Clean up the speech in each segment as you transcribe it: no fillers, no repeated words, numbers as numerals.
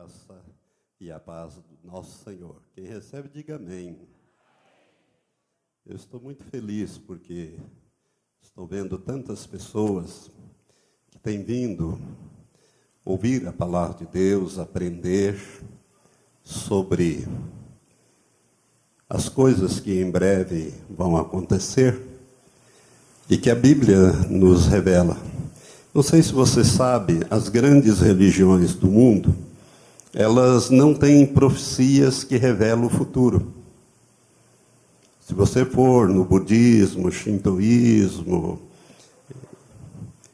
graça e a paz do nosso Senhor. Quem recebe, diga amém. Eu estou muito feliz porque estou vendo tantas pessoas que têm vindo ouvir a palavra de Deus, aprender sobre as coisas que em breve vão acontecer e que a Bíblia nos revela. Não sei se você sabe, as grandes religiões do mundo, elas não têm profecias que revelam o futuro. Se você for no budismo, shintoísmo,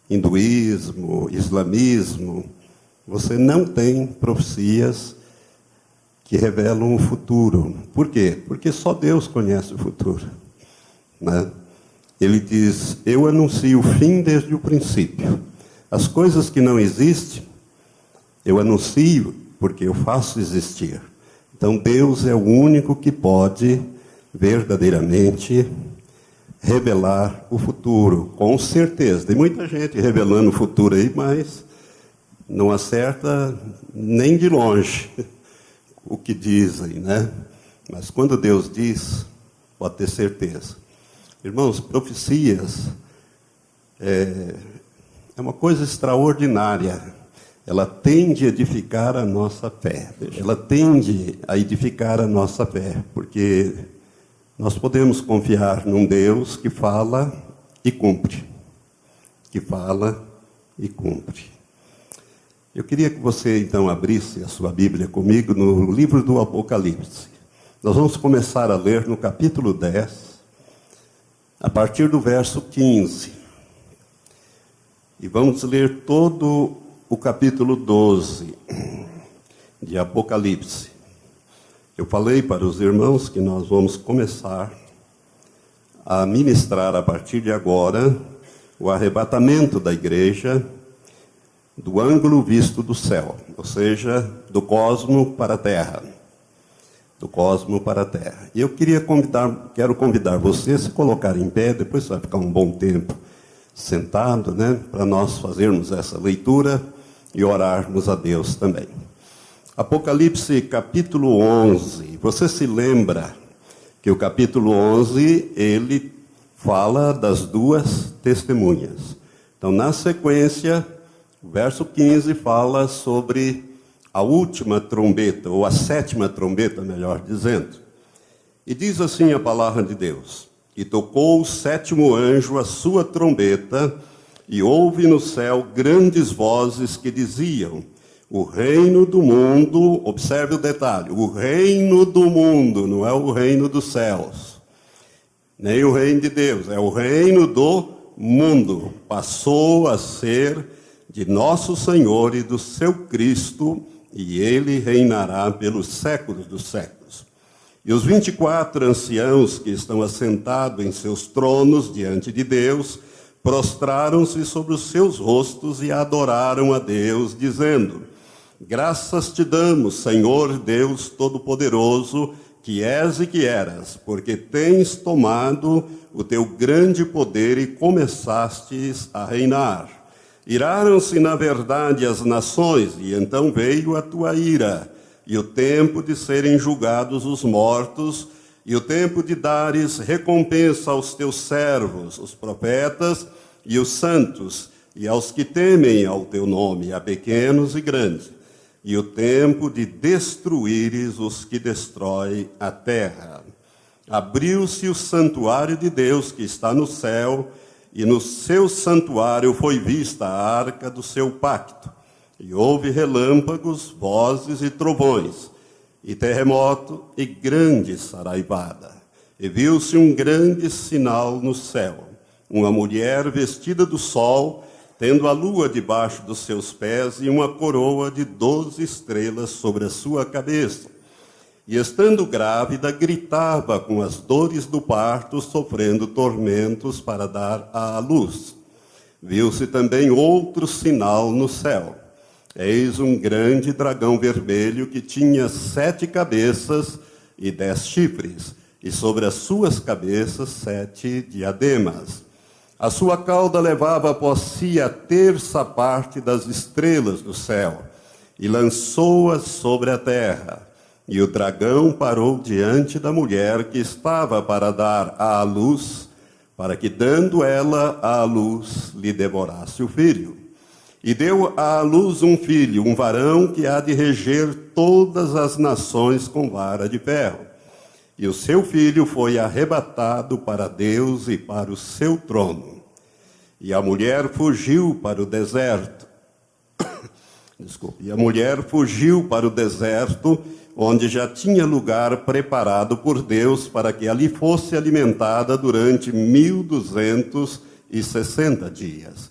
hinduísmo, islamismo, você não tem profecias que revelam o futuro. Por quê? Porque só Deus conhece o futuro, né? Ele diz, eu anuncio o fim desde o princípio. As coisas que não existem, eu anuncio porque eu faço existir. Então Deus é o único que pode verdadeiramente revelar o futuro, com certeza. Tem muita gente revelando o futuro aí, mas não acerta nem de longe o que dizem, né? Mas quando Deus diz, pode ter certeza. Irmãos, profecias é uma coisa extraordinária. Ela tende a edificar a nossa fé. Ela tende a edificar a nossa fé, porque nós podemos confiar num Deus que fala e cumpre. Que fala e cumpre. Eu queria que você, então, abrisse a sua Bíblia comigo no livro do Apocalipse. Nós vamos começar a ler no capítulo 10, a partir do verso 15. E vamos ler todo o capítulo 12 de Apocalipse. Eu falei para os irmãos que nós vamos começar a ministrar a partir de agora o arrebatamento da igreja do ângulo visto do céu, ou seja, do cosmo para a terra. Do cosmo para a terra. E eu quero convidar você a se colocar em pé, depois você vai ficar um bom tempo sentado, né, para nós fazermos essa leitura e orarmos a Deus também. Apocalipse capítulo 11. Você se lembra que o capítulo 11, ele fala das duas testemunhas. Então, na sequência, o verso 15 fala sobre a última trombeta, ou a sétima trombeta, melhor dizendo. E diz assim a palavra de Deus: e tocou o sétimo anjo a sua trombeta, e houve no céu grandes vozes que diziam, o reino do mundo, observe o detalhe, o reino do mundo, não é o reino dos céus, nem o reino de Deus, é o reino do mundo, passou a ser de nosso Senhor e do seu Cristo, e ele reinará pelos séculos dos séculos. E os 24 anciãos que estão assentados em seus tronos diante de Deus, prostraram-se sobre os seus rostos e adoraram a Deus, dizendo, graças te damos, Senhor Deus Todo-Poderoso, que és e que eras, porque tens tomado o teu grande poder e começastes a reinar. Iraram-se, na verdade, as nações, e então veio a tua ira, e o tempo de serem julgados os mortos, e o tempo de dares recompensa aos teus servos, os profetas e os santos, e aos que temem ao teu nome, a pequenos e grandes, e o tempo de destruíres os que destroem a terra. Abriu-se o santuário de Deus que está no céu, e no seu santuário foi vista a arca do seu pacto. E houve relâmpagos, vozes e trovões, e terremoto e grande saraivada. E viu-se um grande sinal no céu, uma mulher vestida do sol, tendo a lua debaixo dos seus pés e uma coroa de 12 estrelas sobre a sua cabeça. E estando grávida, gritava com as dores do parto, sofrendo tormentos para dar à luz. Viu-se também outro sinal no céu. Eis um grande dragão vermelho que tinha 7 cabeças e 10 chifres, e sobre as suas cabeças 7 diademas. A sua cauda levava após si a terça parte das estrelas do céu, e lançou-as sobre a terra. E o dragão parou diante da mulher que estava para dar à luz, para que, dando ela à luz, lhe devorasse o filho. E deu à luz um filho, um varão que há de reger todas as nações com vara de ferro. E o seu filho foi arrebatado para Deus e para o seu trono. E a mulher fugiu para o deserto. E a mulher fugiu para o deserto, onde já tinha lugar preparado por Deus para que ali fosse alimentada durante 1260 dias.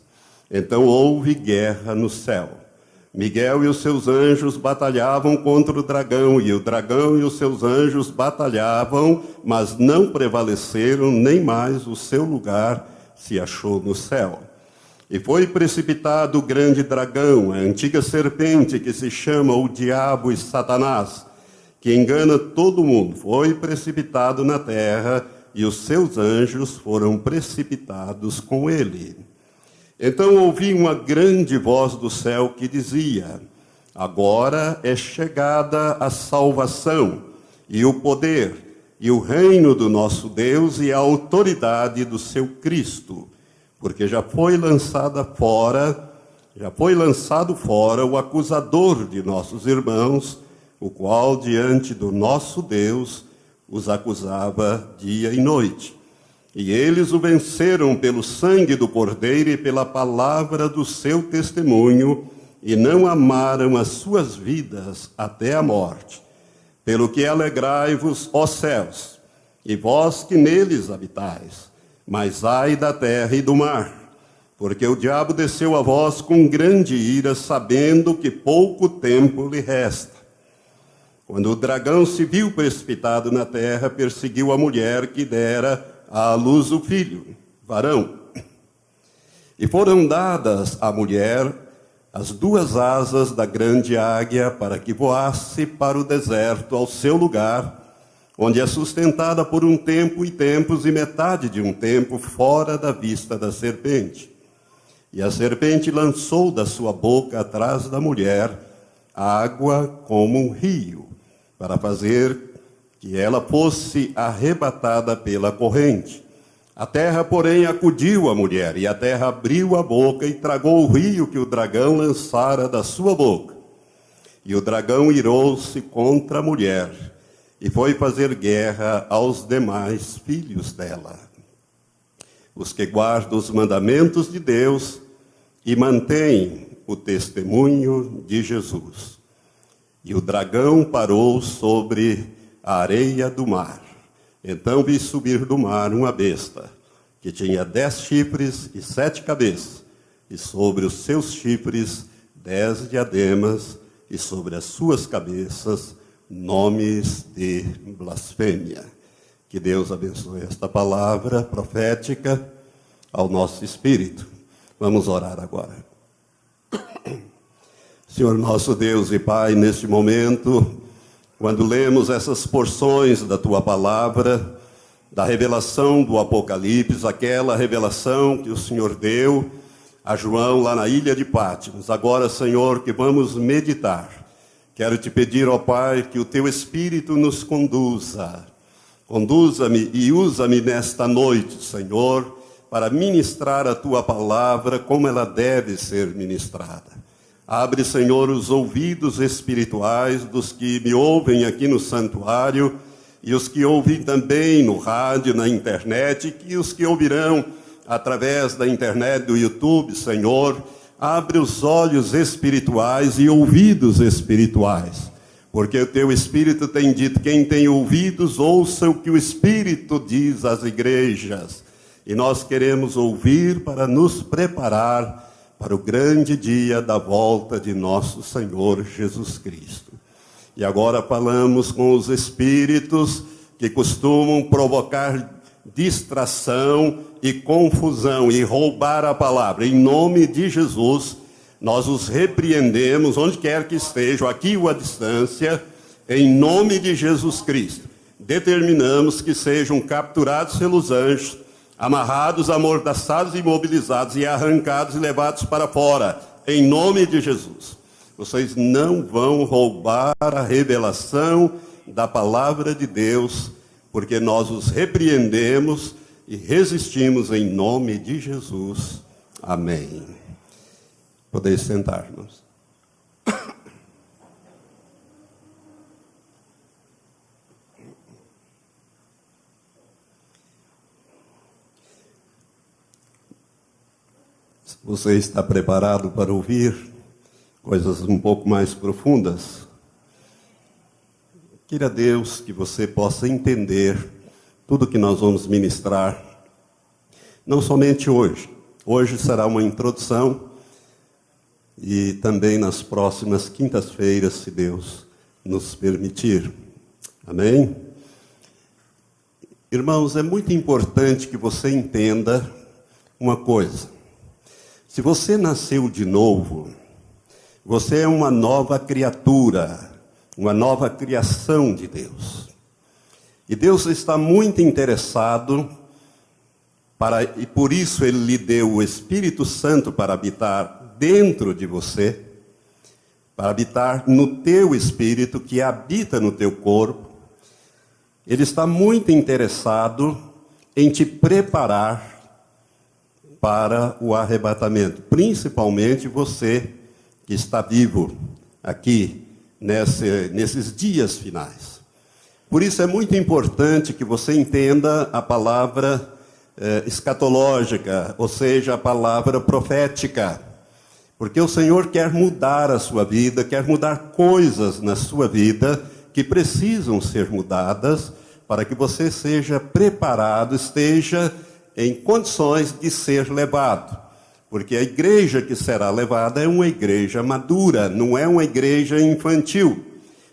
Então houve guerra no céu. Miguel e os seus anjos batalhavam contra o dragão, e o dragão e os seus anjos batalhavam, mas não prevaleceram, nem mais o seu lugar se achou no céu. E foi precipitado o grande dragão, a antiga serpente que se chama o Diabo e Satanás, que engana todo mundo. Foi precipitado na terra, e os seus anjos foram precipitados com ele. Então ouvi uma grande voz do céu que dizia: agora é chegada a salvação, e o poder, e o reino do nosso Deus, e a autoridade do seu Cristo, porque já foi lançado fora o acusador de nossos irmãos, o qual diante do nosso Deus os acusava dia e noite. E eles o venceram pelo sangue do Cordeiro e pela palavra do seu testemunho, e não amaram as suas vidas até a morte. Pelo que alegrai-vos, ó céus, e vós que neles habitais, mas ai da terra e do mar, porque o diabo desceu a vós com grande ira, sabendo que pouco tempo lhe resta. Quando o dragão se viu precipitado na terra, perseguiu a mulher que dera à luz o filho, varão. E foram dadas à mulher as duas asas da grande águia, para que voasse para o deserto, ao seu lugar, onde é sustentada por um tempo e tempos, e metade de um tempo, fora da vista da serpente. E a serpente lançou da sua boca atrás da mulher água como um rio, para fazer que ela fosse arrebatada pela corrente. A terra, porém, acudiu a mulher, e a terra abriu a boca e tragou o rio que o dragão lançara da sua boca. E o dragão irou-se contra a mulher, e foi fazer guerra aos demais filhos dela, os que guardam os mandamentos de Deus e mantêm o testemunho de Jesus. E o dragão parou sobre a areia do mar. Então vi subir do mar uma besta, que tinha 10 chifres e 7 cabeças, e sobre os seus chifres 10 diademas, e sobre as suas cabeças nomes de blasfêmia. Que Deus abençoe esta palavra profética ao nosso espírito. Vamos orar agora. Senhor nosso Deus e Pai, neste momento, quando lemos essas porções da Tua palavra, da revelação do Apocalipse, aquela revelação que o Senhor deu a João lá na ilha de Patmos, agora, Senhor, que vamos meditar. Quero te pedir, ó Pai, que o Teu Espírito nos conduza. Conduza-me e usa-me nesta noite, Senhor, para ministrar a Tua palavra como ela deve ser ministrada. Abre, Senhor, os ouvidos espirituais dos que me ouvem aqui no santuário e os que ouvem também no rádio, na internet, e os que ouvirão através da internet, do YouTube, Senhor. Abre os olhos espirituais e ouvidos espirituais, porque o Teu Espírito tem dito: quem tem ouvidos, ouça o que o Espírito diz às igrejas. E nós queremos ouvir para nos preparar para o grande dia da volta de nosso Senhor Jesus Cristo. E agora falamos com os espíritos que costumam provocar distração e confusão e roubar a palavra. Em nome de Jesus, nós os repreendemos, onde quer que estejam, aqui ou à distância, em nome de Jesus Cristo. Determinamos que sejam capturados pelos anjos, amarrados, amordaçados, imobilizados e arrancados e levados para fora, em nome de Jesus. vocês não vão roubar a revelação da palavra de Deus, porque nós os repreendemos e resistimos em nome de Jesus. Amém. Podeis sentar, irmãos. Você está preparado para ouvir coisas um pouco mais profundas? Queira Deus que você possa entender tudo que nós vamos ministrar, não somente hoje. Hoje será uma introdução e também nas próximas quintas-feiras, se Deus nos permitir. Amém? Irmãos, é muito importante que você entenda uma coisa. Se você nasceu de novo, você é uma nova criatura, uma nova criação de Deus. E Deus está muito interessado, e por isso Ele lhe deu o Espírito Santo para habitar dentro de você, para habitar no teu espírito, que habita no teu corpo. Ele está muito interessado em te preparar para o arrebatamento, principalmente você que está vivo aqui nesses dias finais. Por isso é muito importante que você entenda a palavra escatológica, ou seja, a palavra profética, porque o Senhor quer mudar a sua vida, quer mudar coisas na sua vida que precisam ser mudadas para que você seja preparado, esteja em condições de ser levado. Porque a igreja que será levada é uma igreja madura, não é uma igreja infantil.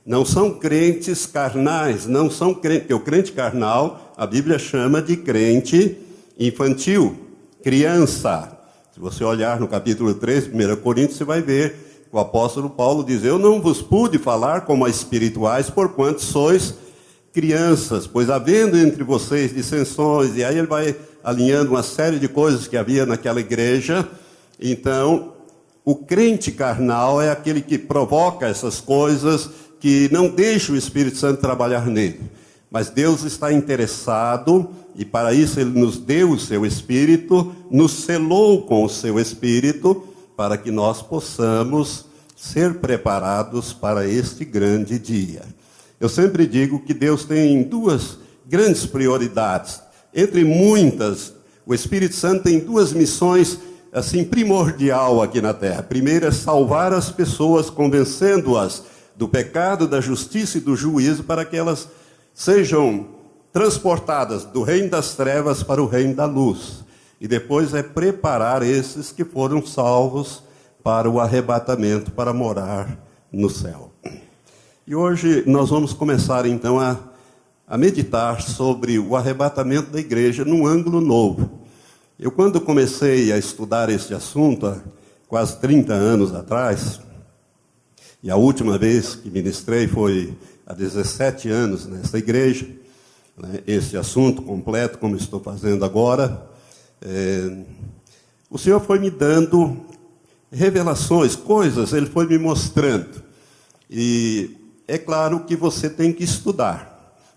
Não são crentes carnais, não são crentes, porque o crente carnal, a Bíblia chama de crente infantil, criança. Se você olhar no capítulo 3, 1 Coríntios, você vai ver o apóstolo Paulo diz: eu não vos pude falar como a espirituais, porquanto sois crianças, pois havendo entre vocês dissensões, e aí ele vai alinhando uma série de coisas que havia naquela igreja. Então, o crente carnal é aquele que provoca essas coisas, que não deixa o Espírito Santo trabalhar nele. Mas Deus está interessado, e para isso Ele nos deu o seu Espírito, nos selou com o seu Espírito, para que nós possamos ser preparados para este grande dia. Eu sempre digo que Deus tem duas grandes prioridades. Entre muitas, o Espírito Santo tem duas missões assim primordial aqui na terra. A primeira é salvar as pessoas, convencendo-as do pecado, da justiça e do juízo, para que elas sejam transportadas do reino das trevas para o reino da luz. E depois é preparar esses que foram salvos para o arrebatamento, para morar no céu. E hoje nós vamos começar então a meditar sobre o arrebatamento da igreja num ângulo novo. Eu, quando comecei a estudar este assunto, há quase 30 anos atrás, e a última vez que ministrei foi há 17 anos nessa igreja, esse assunto completo, como estou fazendo agora, o Senhor foi me dando revelações, coisas, Ele foi me mostrando. E é claro que você tem que estudar.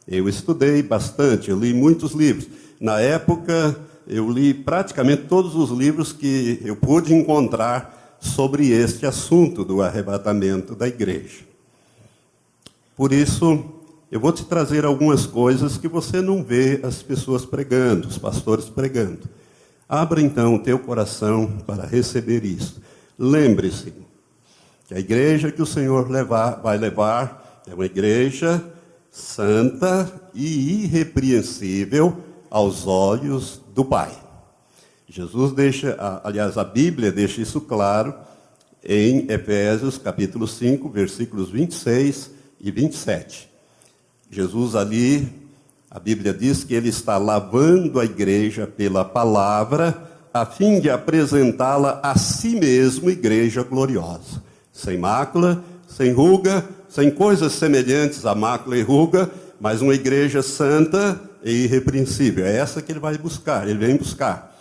Eu estudei bastante, eu li muitos livros. Na época, eu li praticamente todos os livros que eu pude encontrar sobre este assunto do arrebatamento da igreja. Por isso, eu vou te trazer algumas coisas que você não vê as pessoas pregando, os pastores pregando. Abra então o teu coração para receber isso. Lembre-se que a igreja que o Senhor vai levar é uma igreja santa e irrepreensível aos olhos do Pai. Jesus deixa, aliás, a Bíblia deixa isso claro em Efésios capítulo 5, versículos 26 e 27. Jesus ali, a Bíblia diz que Ele está lavando a igreja pela palavra, a fim de apresentá-la a si mesmo, igreja gloriosa, sem mácula, sem ruga, sem coisas semelhantes a mácula e ruga, mas uma igreja santa e irrepreensível. É essa que Ele vai buscar, Ele vem buscar.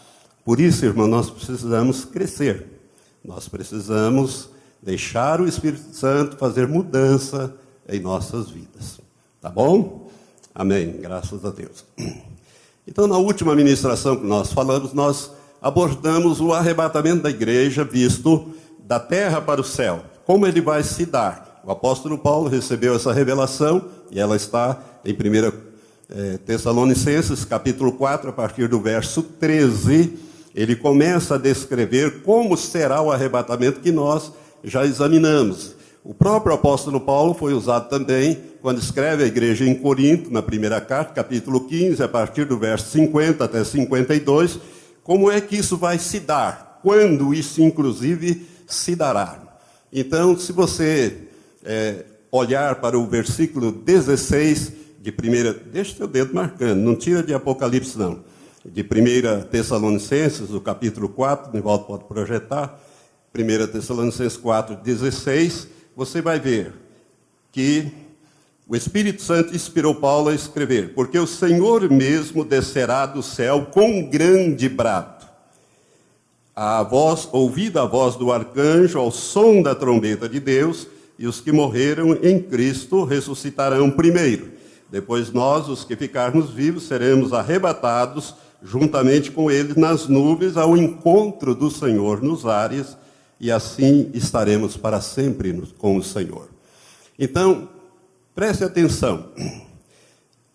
Por isso, irmão, nós precisamos crescer. Nós precisamos Deixar o Espírito Santo fazer mudança em nossas vidas. Tá bom? Amém. Graças a Deus. Então, na última ministração que nós falamos, nós abordamos o arrebatamento da igreja visto da terra para o céu. Como ele vai se dar? O apóstolo Paulo recebeu essa revelação e ela está em 1 Tessalonicenses, capítulo 4, a partir do verso 13. Ele começa a descrever como será o arrebatamento que nós já examinamos. O próprio apóstolo Paulo foi usado também quando escreve a igreja em Corinto, na primeira carta, capítulo 15, a partir do verso 50 até 52, como é que isso vai se dar, quando isso inclusive se dará. Então, se você olhar para o versículo 16 de primeira, deixa seu dedo marcando, não tira de Apocalipse não, de 1 Tessalonicenses, o capítulo 4, o Nivaldo pode projetar, 1 Tessalonicenses 4, 16, você vai ver que o Espírito Santo inspirou Paulo a escrever: porque o Senhor mesmo descerá do céu com um grande brado, ouvida a voz do arcanjo, ao som da trombeta de Deus, e os que morreram em Cristo ressuscitarão primeiro. Depois nós, os que ficarmos vivos, seremos arrebatados juntamente com eles nas nuvens ao encontro do Senhor nos ares, e assim estaremos para sempre com o Senhor. Então, preste atenção.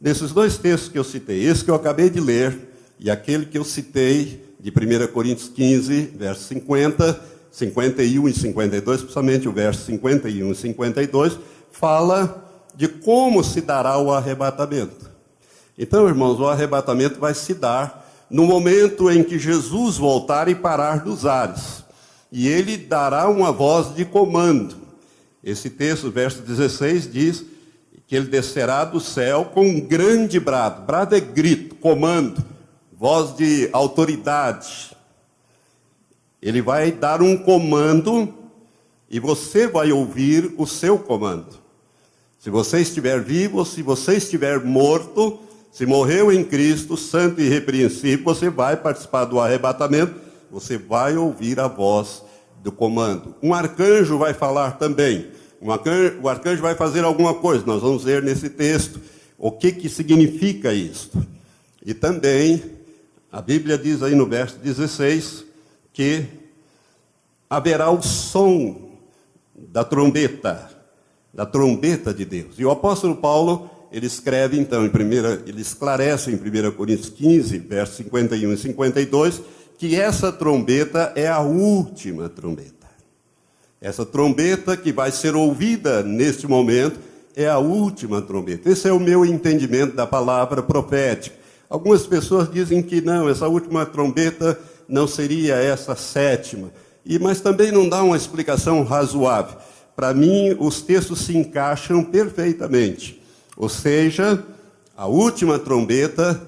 Nesses dois textos que eu citei, esse que eu acabei de ler e aquele que eu citei de 1 Coríntios 15, versos 50, 51 e 52, principalmente o verso 51 e 52, fala de como se dará o arrebatamento. Então, irmãos, o arrebatamento vai se dar no momento em que Jesus voltar e parar dos ares. E ele dará uma voz de comando. Esse texto, verso 16, diz que ele descerá do céu com um grande brado. Brado é grito, comando, voz de autoridade. Ele vai dar um comando e você vai ouvir o seu comando. Se você estiver vivo ou se você estiver morto, se morreu em Cristo, santo e irrepreensível, você vai participar do arrebatamento, você vai ouvir a voz do comando. Um arcanjo vai falar também. O arcanjo vai fazer alguma coisa. Nós vamos ver nesse texto o que significa isso. E também, a Bíblia diz aí no verso 16, que haverá o som da trombeta de Deus. E o apóstolo Paulo, ele escreve então, ele esclarece em 1 Coríntios 15, versos 51 e 52, que essa trombeta é a última trombeta. Essa trombeta que vai ser ouvida neste momento é a última trombeta. Esse é o meu entendimento da palavra profética. Algumas pessoas dizem que não, essa última trombeta não seria essa sétima. Mas também não dá uma explicação razoável. Para mim, os textos se encaixam perfeitamente. Ou seja, a última trombeta,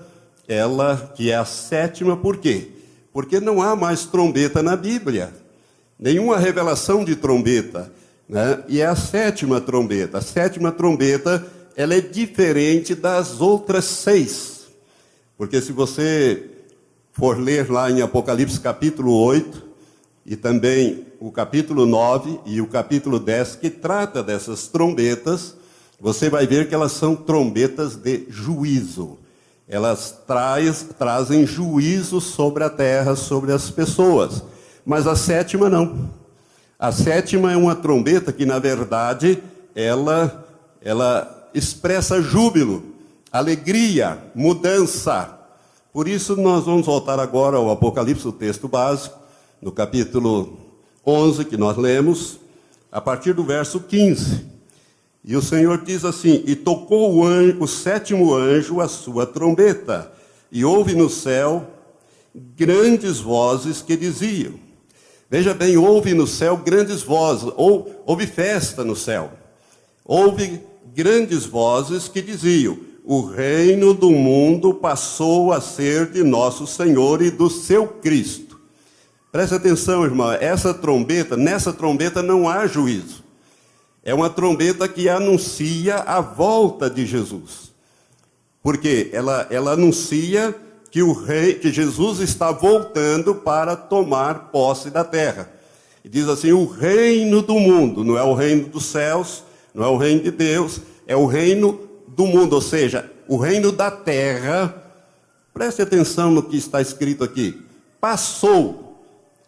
ela que é a sétima, por quê? Porque não há mais trombeta na Bíblia. Nenhuma revelação de trombeta, né? E é a sétima trombeta. A sétima trombeta, ela é diferente das outras 6. Porque se você for ler lá em Apocalipse capítulo 8, e também o capítulo 9 e o capítulo 10, que trata dessas trombetas, você vai ver que elas são trombetas de juízo. Elas trazem juízo sobre a terra, sobre as pessoas. Mas a sétima não. A sétima é uma trombeta que, na verdade, ela expressa júbilo, alegria, mudança. Por isso, nós vamos voltar agora ao Apocalipse, o texto básico, no capítulo 11, que nós lemos, a partir do verso 15. E o Senhor diz assim: e tocou o sétimo anjo a sua trombeta, e houve no céu grandes vozes que diziam. Veja bem, houve no céu grandes vozes, houve festa no céu. Houve grandes vozes que diziam: o reino do mundo passou a ser de nosso Senhor e do seu Cristo. Preste atenção, irmão, nessa trombeta não há juízo. É uma trombeta que anuncia a volta de Jesus. Porque ela anuncia que Jesus está voltando para tomar posse da terra. E diz assim: o reino do mundo, não é o reino dos céus, não é o reino de Deus, é o reino do mundo, ou seja, o reino da terra. Preste atenção no que está escrito aqui. Passou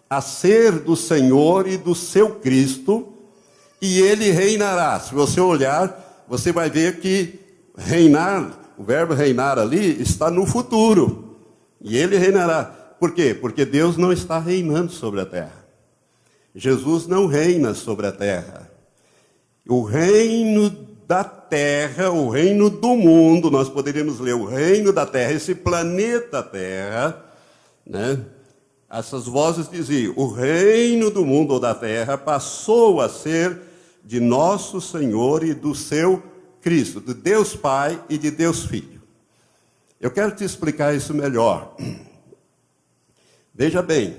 a ser do Senhor e do seu Cristo, e ele reinará. Se você olhar, você vai ver que reinar, o verbo reinar ali, está no futuro. E ele reinará. Por quê? Porque Deus não está reinando sobre a terra. Jesus não reina sobre a terra. O reino da terra, o reino do mundo, nós poderíamos ler o reino da terra, esse planeta Terra, né? Essas vozes diziam: o reino do mundo ou da terra passou a ser de nosso Senhor e do seu Cristo, de Deus Pai e de Deus Filho. Eu quero te explicar isso melhor. Veja bem,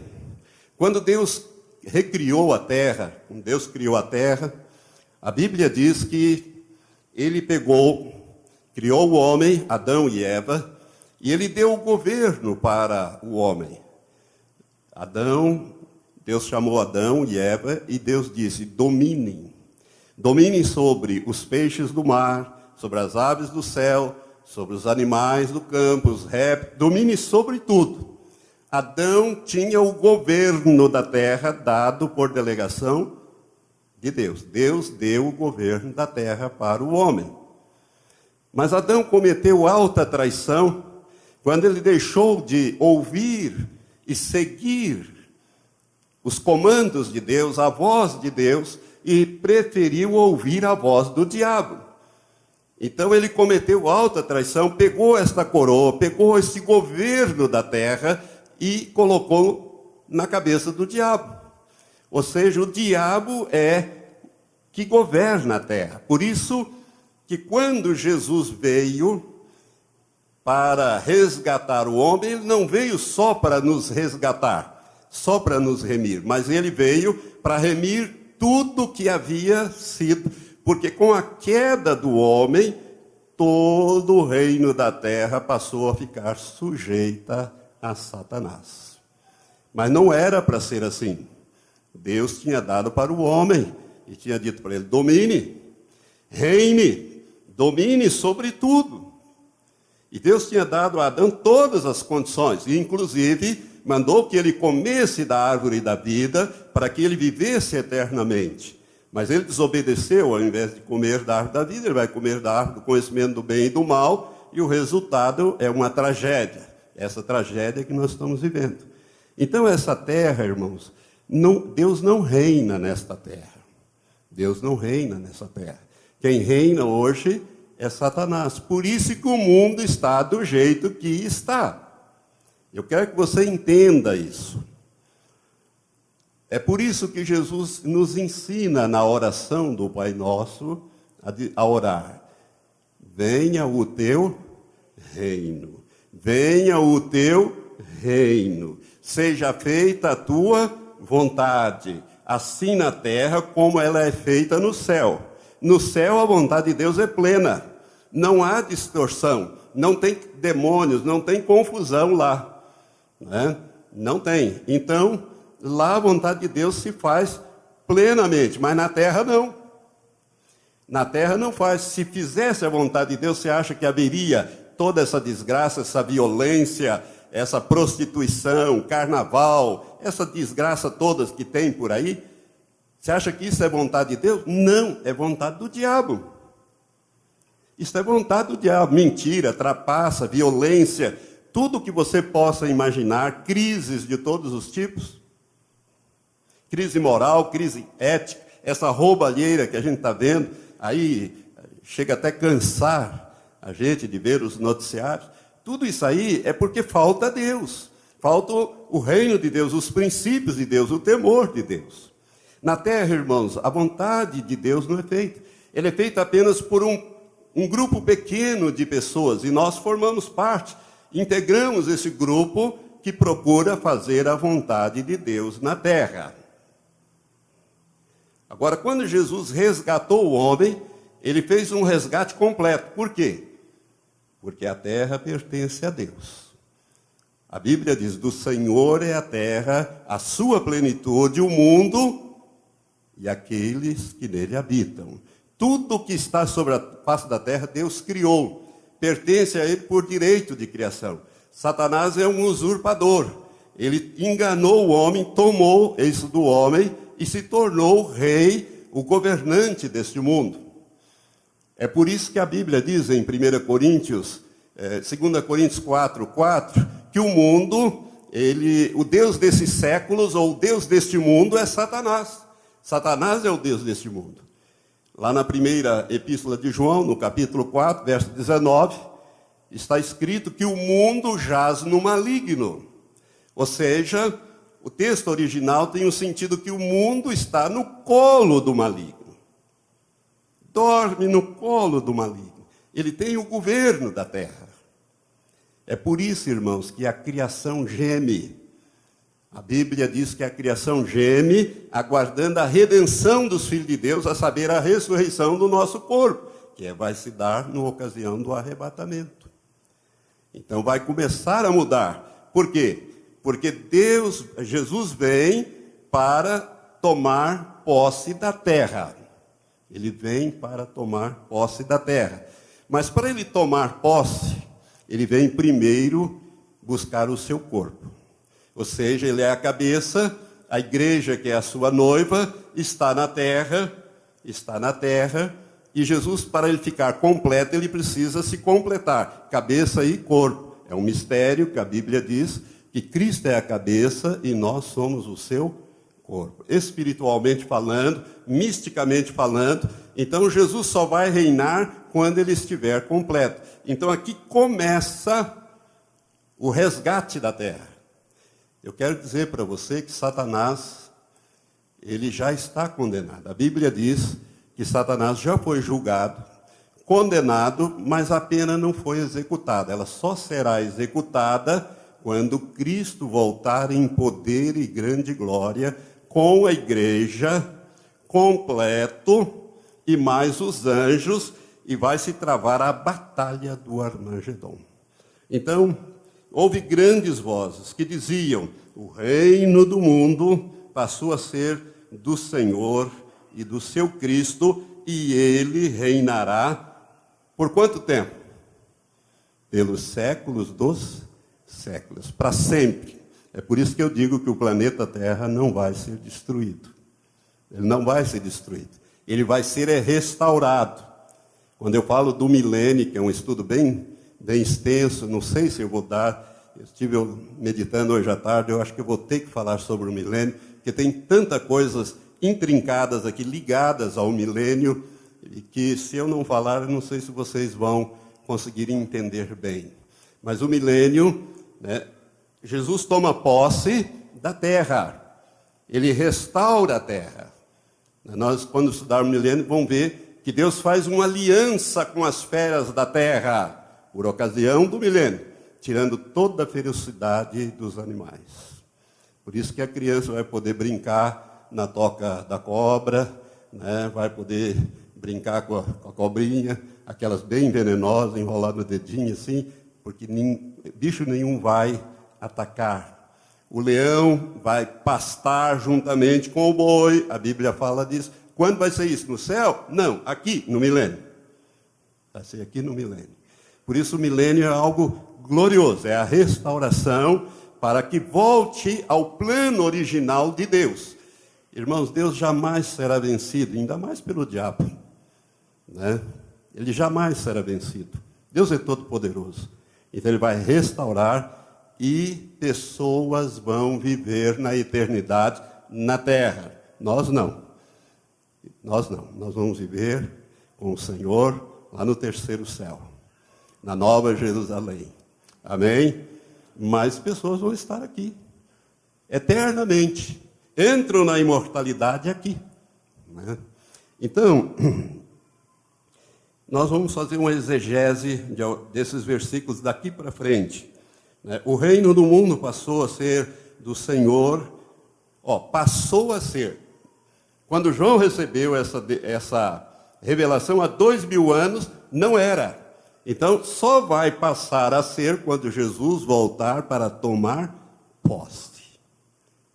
quando Deus recriou a terra, quando Deus criou a terra, a Bíblia diz que ele criou o homem, Adão e Eva, e ele deu o governo para o homem. Deus chamou Adão e Eva e Deus disse: dominem sobre os peixes do mar, sobre as aves do céu, sobre os animais do campo, os répteis, domine sobre tudo. Adão tinha o governo da terra dado por delegação de Deus. Deus deu o governo da terra para o homem. Mas Adão cometeu alta traição quando ele deixou de ouvir e seguir os comandos de Deus, a voz de Deus, e preferiu ouvir a voz do diabo. Então ele cometeu alta traição, pegou esta coroa, pegou esse governo da terra e colocou na cabeça do diabo. Ou seja, o diabo é que governa a terra. Por isso que quando Jesus veio para resgatar o homem, ele não veio só para nos resgatar, só para nos remir, mas ele veio para remir tudo que havia sido, porque com a queda do homem, todo o reino da terra passou a ficar sujeita a Satanás. Mas não era para ser assim. Deus tinha dado para o homem e tinha dito para ele: domine, reine, domine sobre tudo. E Deus tinha dado a Adão todas as condições, e inclusive mandou que ele comesse da árvore da vida para que ele vivesse eternamente. Mas ele desobedeceu, ao invés de comer da árvore da vida, ele vai comer da árvore do conhecimento do bem e do mal, e o resultado é uma tragédia. Essa tragédia que nós estamos vivendo. Então essa terra, irmãos, Deus não reina nesta terra. Deus não reina nessa terra. Quem reina hoje é Satanás. Por isso que o mundo está do jeito que está. Eu quero que você entenda isso. É por isso que Jesus nos ensina na oração do Pai Nosso a orar: venha o teu reino, venha o teu reino, seja feita a tua vontade, assim na terra como ela é feita no céu. No céu a vontade de Deus é plena, não há distorção, não tem demônios, não tem confusão lá, né? Não tem. Então, lá a vontade de Deus se faz plenamente, mas na terra não. Na terra não faz. Se fizesse a vontade de Deus, você acha que haveria toda essa desgraça, essa violência, essa prostituição, carnaval, essa desgraça todas que tem por aí? Você acha que isso é vontade de Deus? Não, é vontade do diabo. Isso é vontade do diabo. Mentira, trapaça, violência, tudo que você possa imaginar, crises de todos os tipos. Crise moral, crise ética, essa roubalheira que a gente está vendo, aí chega até cansar a gente de ver os noticiários. Tudo isso aí é porque falta Deus, falta o reino de Deus, os princípios de Deus, o temor de Deus. Na terra, irmãos, a vontade de Deus não é feita. Ele é feito apenas por um grupo pequeno de pessoas, e nós formamos parte, integramos esse grupo que procura fazer a vontade de Deus na terra. Agora, quando Jesus resgatou o homem, ele fez um resgate completo. Por quê? Porque a terra pertence a Deus. A Bíblia diz: do Senhor é a terra, a sua plenitude, o mundo e aqueles que nele habitam. Tudo que está sobre a face da terra, Deus criou. Pertence a ele por direito de criação. Satanás é um usurpador. Ele enganou o homem, tomou isso do homem e se tornou o rei, o governante deste mundo. É por isso que a Bíblia diz em 2 Coríntios 4:4, que o mundo, o Deus desses séculos, ou o Deus deste mundo é Satanás. Satanás é o Deus deste mundo. Lá na primeira epístola de João, no capítulo 4, verso 19, está escrito que o mundo jaz no maligno. Ou seja, o texto original tem o sentido que o mundo está no colo do maligno. Dorme no colo do maligno. Ele tem o governo da terra. É por isso, irmãos, que a criação geme. A Bíblia diz que a criação geme, aguardando a redenção dos filhos de Deus, a saber, a ressurreição do nosso corpo, que vai se dar na ocasião do arrebatamento. Então vai começar a mudar. Por quê? Porque Jesus vem para tomar posse da terra. Ele vem para tomar posse da terra. Mas para ele tomar posse, ele vem primeiro buscar o seu corpo. Ou seja, ele é a cabeça, a igreja, que é a sua noiva, está na terra, e Jesus, para ele ficar completo, ele precisa se completar, cabeça e corpo. É um mistério que a Bíblia diz que Cristo é a cabeça e nós somos o seu corpo. Espiritualmente falando, misticamente falando, então Jesus só vai reinar quando ele estiver completo. Então aqui começa o resgate da terra. Eu quero dizer para você que Satanás, ele já está condenado. A Bíblia diz que Satanás já foi julgado, condenado, mas a pena não foi executada. Ela só será executada quando Cristo voltar em poder e grande glória, com a igreja completo e mais os anjos, e vai se travar a batalha do Armagedon. Então, houve grandes vozes que diziam: o reino do mundo passou a ser do Senhor e do seu Cristo, e ele reinará por quanto tempo? Pelos séculos dos séculos, para sempre. É por isso que eu digo que o planeta Terra não vai ser destruído. Ele não vai ser destruído. Ele vai ser restaurado. Quando eu falo do milênio, que é um estudo bem extenso, não sei se eu vou dar, eu estive meditando hoje à tarde, eu acho que eu vou ter que falar sobre o milênio, porque tem tantas coisas intrincadas aqui, ligadas ao milênio, e que se eu não falar, eu não sei se vocês vão conseguir entender bem. Mas o milênio, né, Jesus toma posse da terra, ele restaura a terra. Nós, quando estudarmos o milênio, vamos ver que Deus faz uma aliança com as feras da terra, por ocasião do milênio, tirando toda a ferocidade dos animais. Por isso que a criança vai poder brincar na toca da cobra, né? Vai poder brincar com a cobrinha, aquelas bem venenosas, enrolar no dedinho assim, porque bicho nenhum vai atacar. O leão vai pastar juntamente com o boi, a Bíblia fala disso. Quando vai ser isso? No céu? Não, aqui, no milênio. Vai ser aqui no milênio. Por isso o milênio é algo glorioso, é a restauração para que volte ao plano original de Deus. Irmãos, Deus jamais será vencido, ainda mais pelo diabo, né? Ele jamais será vencido. Deus é todo poderoso. Então ele vai restaurar e pessoas vão viver na eternidade na terra. Nós não. Nós não. Nós vamos viver com o Senhor lá no terceiro céu, na Nova Jerusalém. Amém? Mas pessoas vão estar aqui eternamente. Entram na imortalidade aqui, né? Então, nós vamos fazer uma exegese desses versículos daqui para frente, né? O reino do mundo passou a ser do Senhor, passou a ser. Quando João recebeu essa revelação há 2000 anos, não era. Então, só vai passar a ser quando Jesus voltar para tomar posse.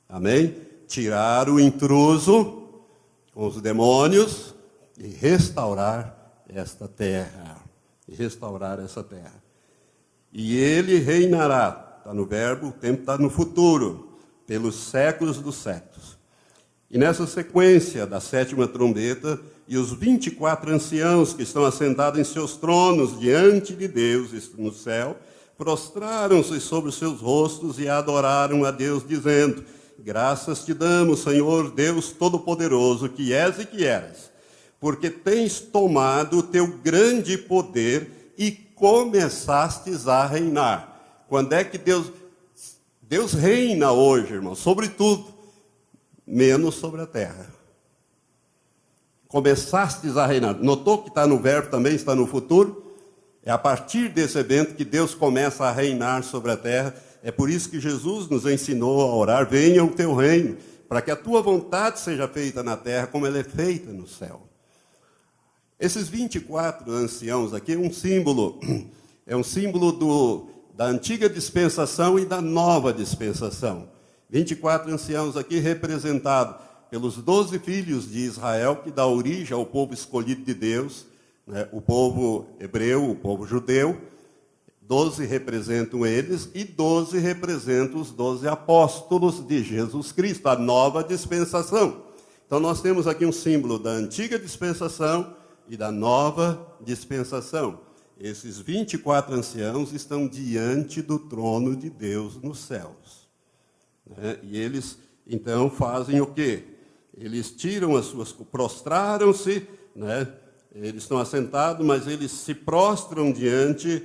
Amém? Tirar o intruso, com os demônios e restaurar esta terra. E restaurar essa terra. E ele reinará, está no verbo, o tempo está no futuro, pelos séculos dos séculos. E nessa sequência da 7ª trombeta, e os 24 anciãos que estão assentados em seus tronos diante de Deus no céu, prostraram-se sobre os seus rostos e adoraram a Deus, dizendo: graças te damos, Senhor Deus Todo-Poderoso, que és e que eras, porque tens tomado o teu grande poder e começastes a reinar. Quando é que Deus reina hoje, irmão? Sobre tudo, menos sobre a terra. Começastes a reinar. Notou que está no verbo também, está no futuro? É a partir desse evento que Deus começa a reinar sobre a terra. É por isso que Jesus nos ensinou a orar: venha o teu reino, para que a tua vontade seja feita na terra como ela é feita no céu. Esses 24 anciãos aqui é um símbolo da antiga dispensação e da nova dispensação. 24 anciãos aqui representados pelos 12 filhos de Israel, que dá origem ao povo escolhido de Deus, né? O povo hebreu, o povo judeu. 12 representam eles e 12 representam os 12 apóstolos de Jesus Cristo, a nova dispensação. Então nós temos aqui um símbolo da antiga dispensação e da nova dispensação. Esses 24 anciãos estão diante do trono de Deus nos céus. Né? E eles, então, fazem o quê? Eles tiram as suas... prostraram-se, né? Eles estão assentados, mas eles se prostram diante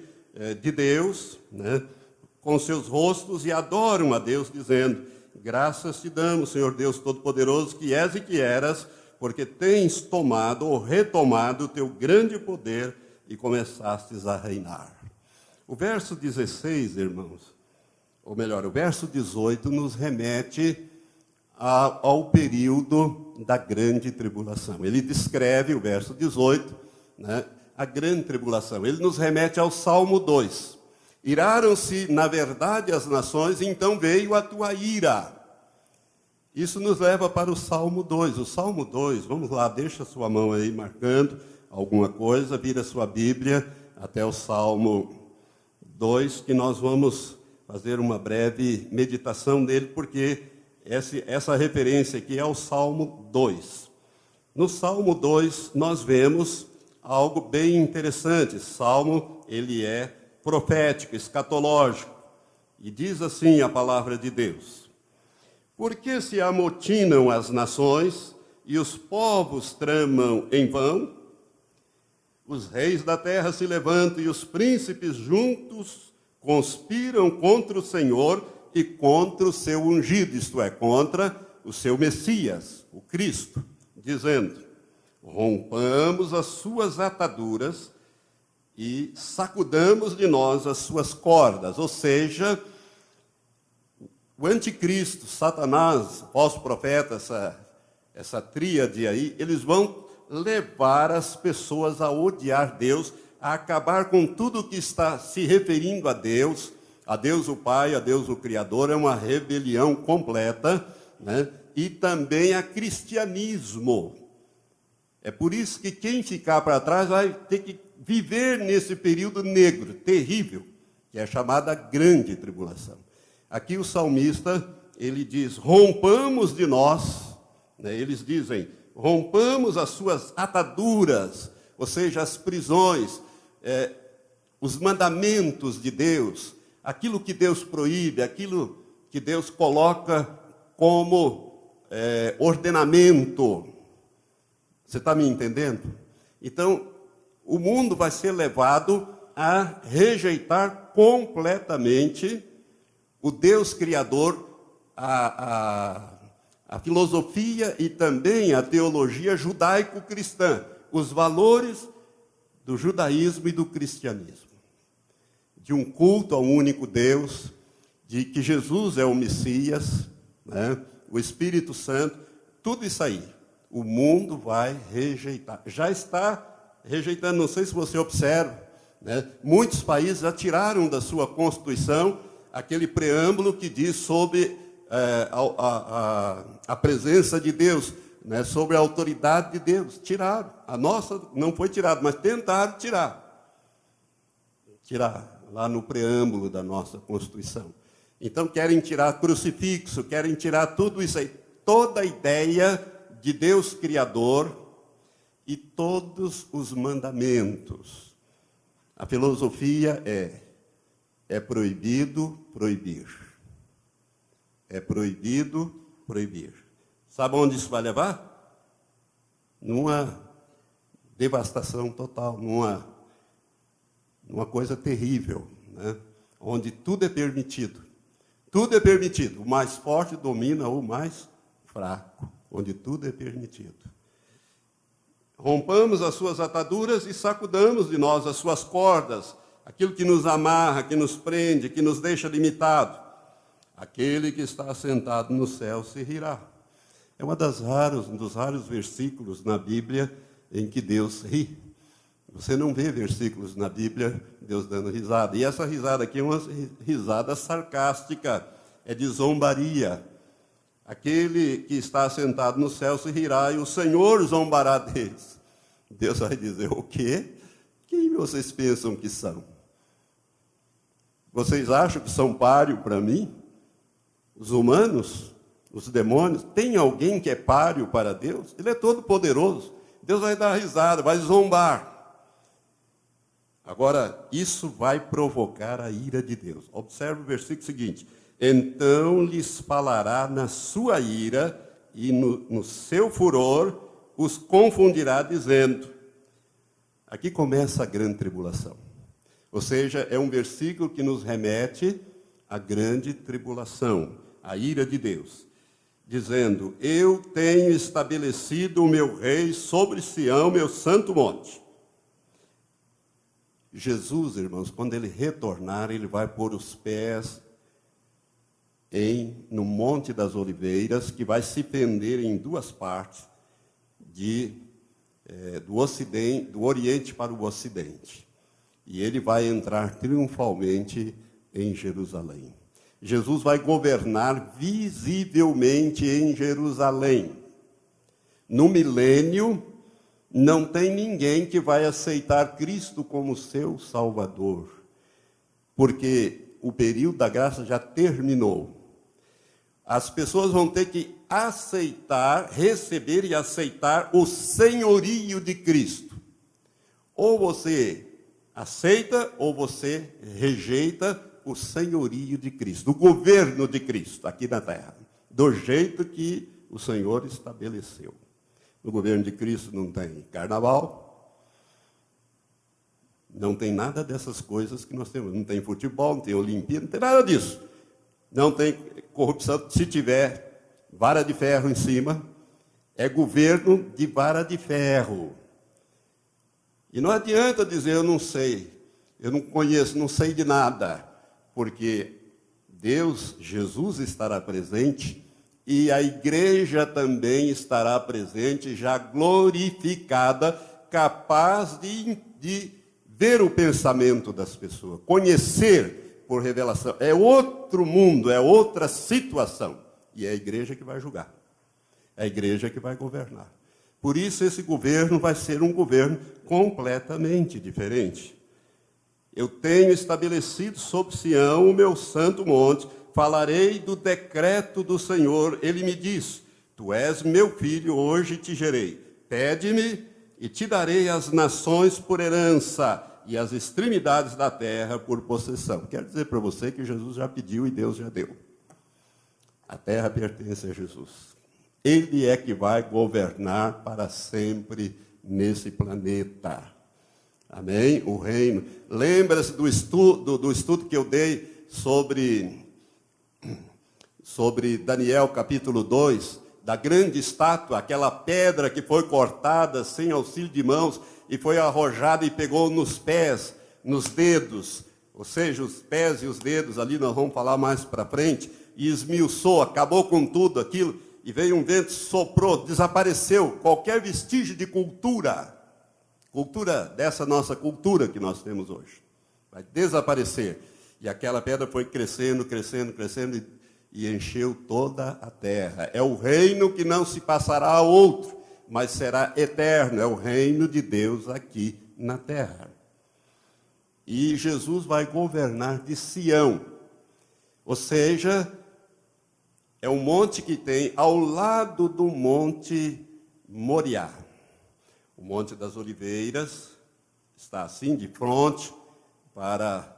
de Deus, né? Com seus rostos, e adoram a Deus, dizendo: graças te damos, Senhor Deus Todo-Poderoso, que és e que eras, porque tens tomado ou retomado o teu grande poder e começastes a reinar. O verso 16, irmãos, ou melhor, o verso 18 nos remete ao período da grande tribulação. Ele descreve, o verso 18, né, a grande tribulação. Ele nos remete ao Salmo 2. Iraram-se, na verdade, as nações, e então veio a tua ira. Isso nos leva para o Salmo 2. O Salmo 2, vamos lá, deixa a sua mão aí marcando alguma coisa, vira a sua Bíblia até o Salmo 2, que nós vamos fazer uma breve meditação dele, porque essa referência aqui é o Salmo 2. No Salmo 2, nós vemos algo bem interessante. Salmo, ele é profético, escatológico. E diz assim a palavra de Deus: por que se amotinam as nações e os povos tramam em vão? Os reis da terra se levantam e os príncipes juntos conspiram contra o Senhor e contra o seu ungido, isto é, contra o seu Messias, o Cristo, dizendo: rompamos as suas ataduras e sacudamos de nós as suas cordas. Ou seja, o anticristo, Satanás, o falso profeta, essa tríade aí, eles vão levar as pessoas a odiar Deus, a acabar com tudo que está se referindo a Deus o Pai, a Deus o Criador. É uma rebelião completa, né? E também a cristianismo. É por isso que quem ficar para trás vai ter que viver nesse período negro, terrível, que é chamada grande tribulação. Aqui o salmista, ele diz: rompamos de nós, né? Eles dizem: rompamos as suas ataduras, ou seja, as prisões, os mandamentos de Deus, aquilo que Deus proíbe, aquilo que Deus coloca como ordenamento. Você está me entendendo? Então, o mundo vai ser levado a rejeitar completamente o Deus Criador, a filosofia e também a teologia judaico-cristã, os valores do judaísmo e do cristianismo, de um culto ao único Deus, de que Jesus é o Messias, né? O Espírito Santo, tudo isso aí, o mundo vai rejeitar. Já está rejeitando, não sei se você observa, né? Muitos países já tiraram da sua Constituição aquele preâmbulo que diz sobre a presença de Deus. né, sobre a autoridade de Deus. Tiraram. A nossa não foi tirada, mas tentaram tirar. Tirar lá no preâmbulo da nossa Constituição. Então querem tirar crucifixo, querem tirar tudo isso aí. Toda a ideia de Deus Criador e todos os mandamentos. A filosofia é proibido proibir. É proibido proibir. Sabe onde isso vai levar? Numa devastação total, numa coisa terrível, né? Onde tudo é permitido. Tudo é permitido. O mais forte domina o mais fraco, onde tudo é permitido. Rompamos as suas ataduras e sacudamos de nós as suas cordas, aquilo que nos amarra, que nos prende, que nos deixa limitado. Aquele que está assentado no céu se rirá. É um dos raros versículos na Bíblia em que Deus ri. Você não vê versículos na Bíblia Deus dando risada. E essa risada aqui é uma risada sarcástica, é de zombaria. Aquele que está assentado no céu se rirá e o Senhor zombará deles. Deus vai dizer, o quê? Quem vocês pensam que são? Vocês acham que são páreo para mim? Os humanos? Os demônios? Tem alguém que é páreo para Deus? Ele é todo poderoso. Deus vai dar risada, vai zombar. Agora, isso vai provocar a ira de Deus. Observe o versículo seguinte. Então lhes falará na sua ira e no seu furor os confundirá dizendo. Aqui começa a grande tribulação. Ou seja, é um versículo que nos remete à grande tribulação, à ira de Deus. Dizendo, eu tenho estabelecido o meu rei sobre Sião, meu santo monte. Jesus, irmãos, quando ele retornar, ele vai pôr os pés no Monte das Oliveiras, que vai se pender em duas partes, do Oriente para o Ocidente. E ele vai entrar triunfalmente em Jerusalém. Jesus vai governar visivelmente em Jerusalém. No milênio, não tem ninguém que vai aceitar Cristo como seu Salvador, porque o período da graça já terminou. As pessoas vão ter que aceitar, receber e aceitar o senhorio de Cristo. Ou você aceita, ou você rejeita o senhorio de Cristo, o governo de Cristo aqui na terra, do jeito que o Senhor estabeleceu. No governo de Cristo não tem carnaval, não tem nada dessas coisas que nós temos. Não tem futebol, não tem Olimpíada, não tem nada disso. Não tem corrupção. Se tiver vara de ferro em cima, é governo de vara de ferro. E não adianta dizer, eu não sei, eu não conheço, não sei de nada, porque Deus, Jesus estará presente, e a igreja também estará presente, já glorificada, capaz de ver o pensamento das pessoas, conhecer por revelação. É outro mundo, é outra situação. E é a igreja que vai julgar. É a igreja que vai governar. Por isso esse governo vai ser um governo completamente diferente. Eu tenho estabelecido sobre Sião o meu santo monte, falarei do decreto do Senhor. Ele me diz, tu és meu filho, hoje te gerei. Pede-me e te darei as nações por herança e as extremidades da terra por possessão. Quero dizer para você que Jesus já pediu e Deus já deu. A terra pertence a Jesus. Ele é que vai governar para sempre nesse planeta. Amém? O reino. Lembra-se do estudo que eu dei sobre Daniel capítulo 2, da grande estátua, aquela pedra que foi cortada sem auxílio de mãos e foi arrojada e pegou nos pés, nos dedos, ou seja, os pés e os dedos, ali nós vamos falar mais para frente, e esmiuçou, acabou com tudo aquilo, e veio um vento, soprou, desapareceu qualquer vestígio de cultura dessa nossa cultura que nós temos hoje. Vai desaparecer. E aquela pedra foi crescendo, crescendo, crescendo, e encheu toda a terra. É o reino que não se passará a outro, mas será eterno. É o reino de Deus aqui na terra. E Jesus vai governar de Sião, ou seja, é um monte que tem ao lado do Monte Moriá. O Monte das Oliveiras está assim de frente para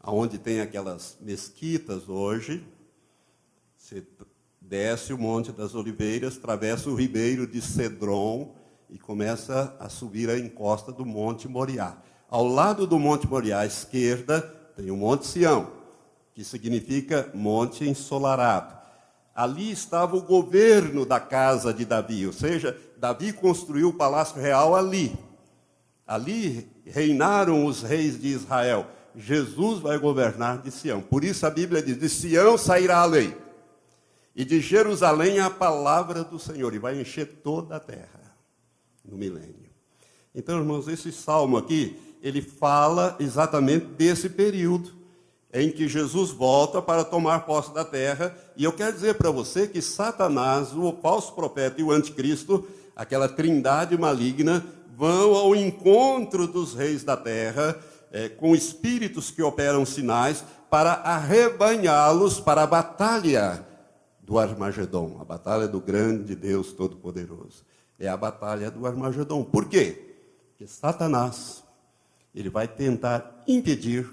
onde tem aquelas mesquitas hoje. Você desce o Monte das Oliveiras, atravessa o ribeiro de Cedron e começa a subir a encosta do Monte Moriá. Ao lado do Monte Moriá, à esquerda, tem o Monte Sião, que significa Monte Ensolarado. Ali estava o governo da casa de Davi, ou seja, Davi construiu o palácio real ali. Ali reinaram os reis de Israel. Jesus vai governar de Sião. Por isso a Bíblia diz, de Sião sairá a lei. E de Jerusalém a palavra do Senhor. E vai encher toda a terra no milênio. Então, irmãos, esse salmo aqui, ele fala exatamente desse período em que Jesus volta para tomar posse da terra. E eu quero dizer para você que Satanás, o falso profeta e o anticristo, aquela trindade maligna, vão ao encontro dos reis da terra, com espíritos que operam sinais, para arrebanhá-los para a batalha do Armagedon, a batalha do grande Deus Todo-Poderoso. É a batalha do Armagedon. Por quê? Porque Satanás, ele vai tentar impedir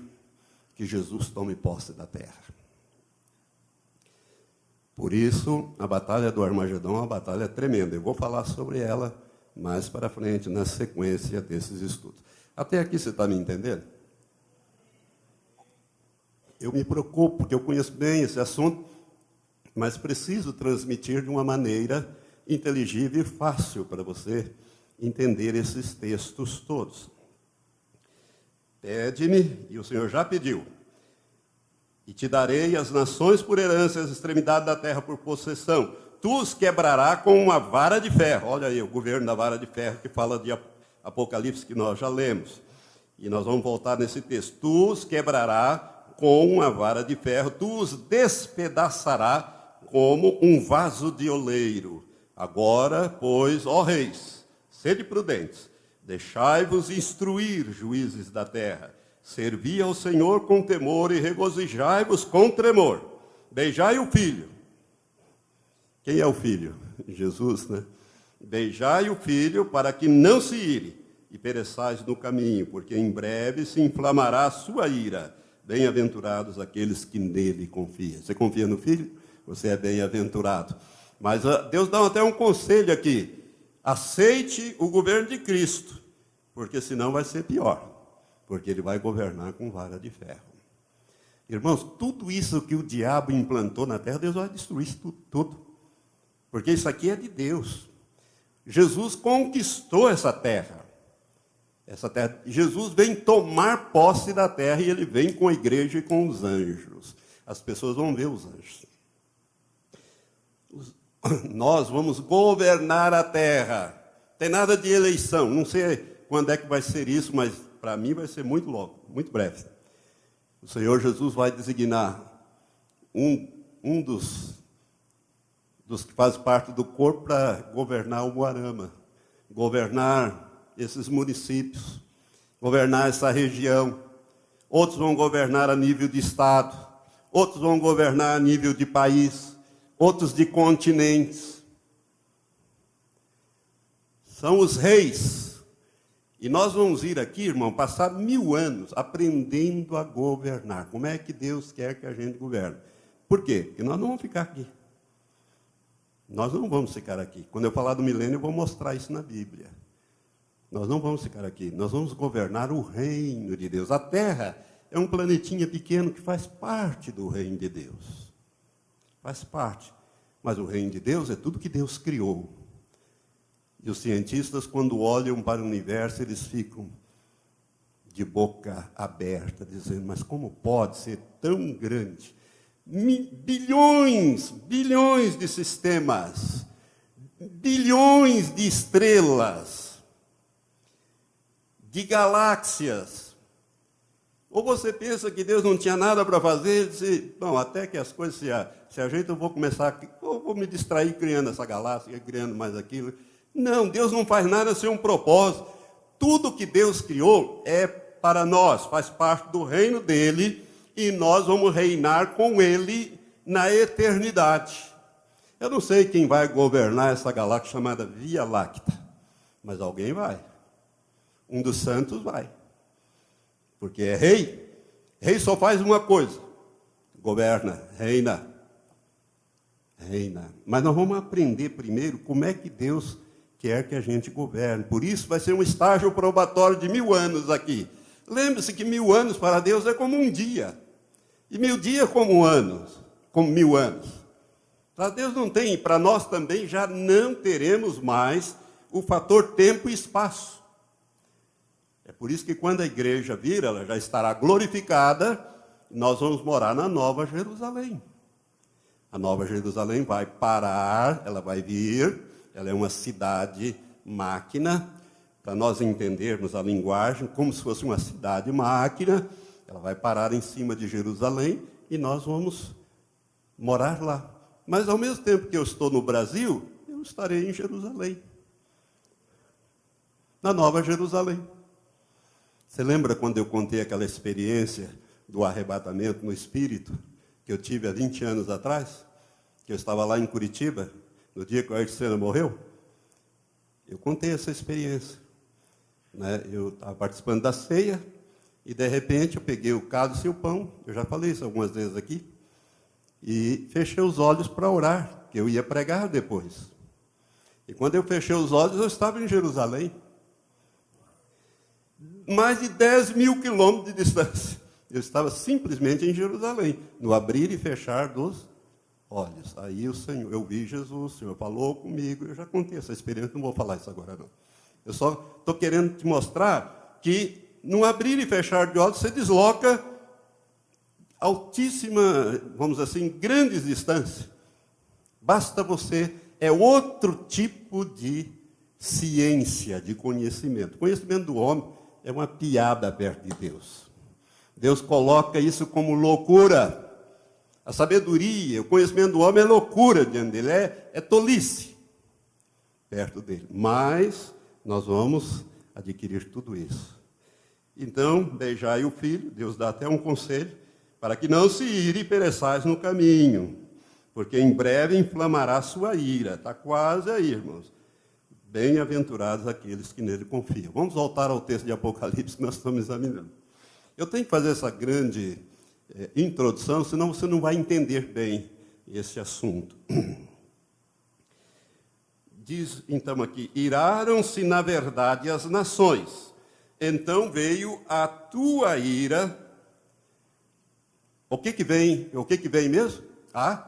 que Jesus tome posse da terra. Por isso, a batalha do Armagedon é uma batalha tremenda. Eu vou falar sobre ela mais para frente, na sequência desses estudos. Até aqui você está me entendendo? Eu me preocupo, porque eu conheço bem esse assunto, mas preciso transmitir de uma maneira inteligível e fácil para você entender esses textos todos. Pede-me, e o Senhor já pediu, e te darei as nações por herança, as extremidades da terra por possessão. Tu os quebrarás com uma vara de ferro. Olha aí, o governo da vara de ferro que fala de Apocalipse, que nós já lemos. E nós vamos voltar nesse texto. Tu os quebrarás com uma vara de ferro, tu os despedaçarás como um vaso de oleiro. Agora, pois, ó reis, sede prudentes, deixai-vos instruir, juízes da terra. Servi ao Senhor com temor e regozijai-vos com tremor. Beijai o filho. Quem é o filho? Jesus, né? Beijai o filho para que não se ire e pereçais no caminho, porque em breve se inflamará a sua ira. Bem-aventurados aqueles que nele confiam. Você confia no filho? Você é bem-aventurado. Mas Deus dá até um conselho aqui. Aceite o governo de Cristo, porque senão vai ser pior. Porque ele vai governar com vara de ferro. Irmãos, tudo isso que o diabo implantou na terra, Deus vai destruir isso tudo. Porque isso aqui é de Deus. Jesus conquistou essa terra. Jesus vem tomar posse da terra e ele vem com a igreja e com os anjos. As pessoas vão ver os anjos. Nós vamos governar a terra. Tem nada de eleição. Não sei quando é que vai ser isso, mas para mim vai ser muito logo, muito breve. O Senhor Jesus vai designar um dos que faz parte do corpo para governar o Moarama, governar esses municípios, governar essa região. Outros vão governar a nível de estado, outros vão governar a nível de país, outros de continentes. São os reis. E nós vamos ir aqui, irmão, passar 1000 anos aprendendo a governar. Como é que Deus quer que a gente governe? Por quê? Porque nós não vamos ficar aqui. Nós não vamos ficar aqui. Quando eu falar do milênio, eu vou mostrar isso na Bíblia. Nós não vamos ficar aqui. Nós vamos governar o reino de Deus. A Terra é um planetinha pequeno que faz parte do reino de Deus. Faz parte. Mas o reino de Deus é tudo que Deus criou. E os cientistas, quando olham para o universo, eles ficam de boca aberta, dizendo, mas como pode ser tão grande? Bilhões de sistemas, bilhões de estrelas, de galáxias. Ou você pensa que Deus não tinha nada para fazer, e disse, bom, até que as coisas se ajeitam, eu vou começar, eu vou me distrair criando essa galáxia, criando mais aquilo. Não, Deus não faz nada sem um propósito. Tudo que Deus criou é para nós, faz parte do reino dele, e nós vamos reinar com ele na eternidade. Eu não sei quem vai governar essa galáxia chamada Via Láctea, mas alguém vai. Um dos santos vai. Porque é rei. Rei só faz uma coisa: governa, reina. Reina. Mas nós vamos aprender primeiro como é que Deus quer que a gente governe. Por isso vai ser um estágio probatório de 1000 anos aqui. Lembre-se que 1000 anos para Deus é como um dia. E 1000 dias como anos, como 1000 anos. Para Deus não tem, para nós também já não teremos mais o fator tempo e espaço. É por isso que quando a igreja vir, ela já estará glorificada, nós vamos morar na Nova Jerusalém. A Nova Jerusalém vai parar, ela vai vir, ela é uma cidade máquina, para nós entendermos a linguagem, como se fosse uma cidade máquina, ela vai parar em cima de Jerusalém e nós vamos morar lá. Mas ao mesmo tempo que eu estou no Brasil, eu estarei em Jerusalém, na Nova Jerusalém. Você lembra quando eu contei aquela experiência do arrebatamento no Espírito, que eu tive há 20 anos atrás? Que eu estava lá em Curitiba, no dia que o Ayrton Senna morreu? Eu contei essa experiência. Né? Eu estava participando da ceia, e de repente eu peguei o cálice e o pão, eu já falei isso algumas vezes aqui, e fechei os olhos para orar, que eu ia pregar depois. E quando eu fechei os olhos, eu estava em Jerusalém. Mais de 10.000 quilômetros de distância. Eu estava simplesmente em Jerusalém, no abrir e fechar dos olhos. Aí o Senhor, eu vi Jesus, o Senhor falou comigo, eu já contei essa experiência, não vou falar isso agora não. Eu só estou querendo te mostrar que no abrir e fechar de olhos você desloca altíssima, vamos dizer assim, grandes distâncias. Basta você, é outro tipo de ciência, de conhecimento. O conhecimento do homem é uma piada perto de Deus. Deus coloca isso como loucura. A sabedoria, o conhecimento do homem é loucura diante dele, é tolice perto dele. Mas nós vamos adquirir tudo isso. Então, beijai o filho, Deus dá até um conselho, para que não se ire e pereçais no caminho, porque em breve inflamará sua ira. Está quase aí, irmãos. Bem-aventurados aqueles que nele confiam. Vamos voltar ao texto de Apocalipse que nós estamos examinando. Eu tenho que fazer essa grande introdução, senão você não vai entender bem esse assunto. Diz então aqui: iraram-se na verdade as nações, então veio a tua ira. O que vem mesmo? A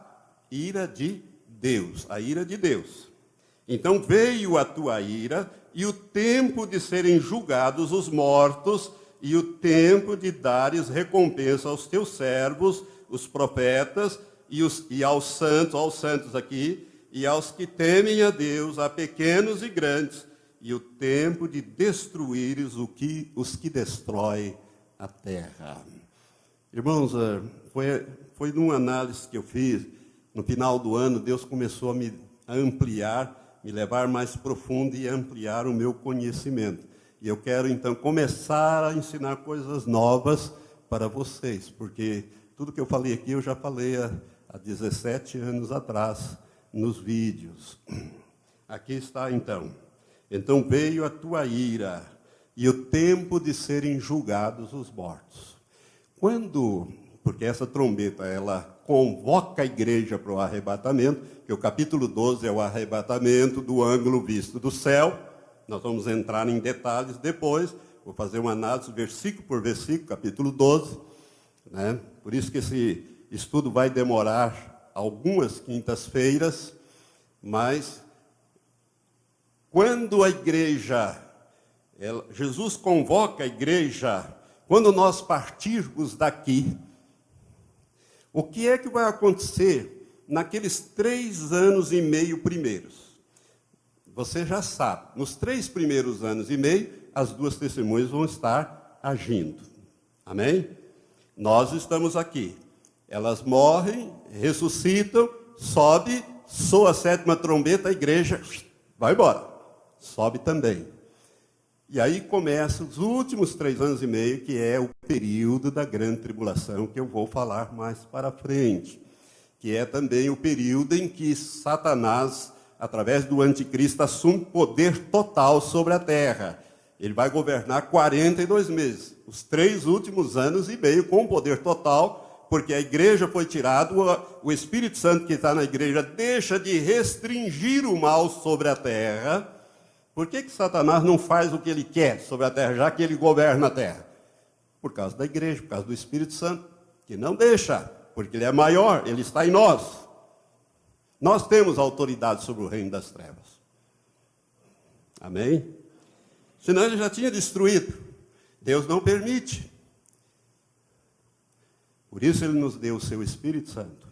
ira de Deus, a ira de Deus. Então veio a tua ira, e o tempo de serem julgados os mortos, e o tempo de dares recompensa aos teus servos, os profetas, e aos santos aqui, e aos que temem a Deus, a pequenos e grandes, e o tempo de destruíres os que destroem a terra. Irmãos, foi numa análise que eu fiz, no final do ano, Deus começou a ampliar, me levar mais profundo e ampliar o meu conhecimento. E eu quero, então, começar a ensinar coisas novas para vocês, porque tudo que eu falei aqui, eu já falei há 17 anos atrás, nos vídeos. Aqui está, então. Então veio a tua ira, e o tempo de serem julgados os mortos. Porque essa trombeta, ela convoca a igreja para o arrebatamento, que o capítulo 12 é o arrebatamento do ângulo visto do céu. Nós vamos entrar em detalhes depois, vou fazer uma análise versículo por versículo, capítulo 12. Né? Por isso que esse estudo vai demorar algumas quintas-feiras, mas quando a igreja, Jesus convoca a igreja, quando nós partirmos daqui, o que é que vai acontecer naqueles 3 anos e meio primeiros? Você já sabe, nos 3 primeiros anos e meio, as 2 testemunhas vão estar agindo. Amém? Nós estamos aqui. Elas morrem, ressuscitam, sobe, soa a sétima trombeta, a igreja vai embora. Sobe também. E aí começam os últimos 3 anos e meio, que é o período da grande tribulação, que eu vou falar mais para frente. Que é também o período em que Satanás, através do anticristo, assume poder total sobre a terra. Ele vai governar 42 meses, os 3 últimos anos e meio, com poder total, porque a igreja foi tirada, o Espírito Santo que está na igreja deixa de restringir o mal sobre a terra. Por que Satanás não faz o que ele quer sobre a terra, já que ele governa a terra? Por causa da igreja, por causa do Espírito Santo, que não deixa, porque ele é maior, ele está em nós. Nós temos autoridade sobre o reino das trevas. Amém? Senão ele já tinha destruído. Deus não permite. Por isso ele nos deu o seu Espírito Santo.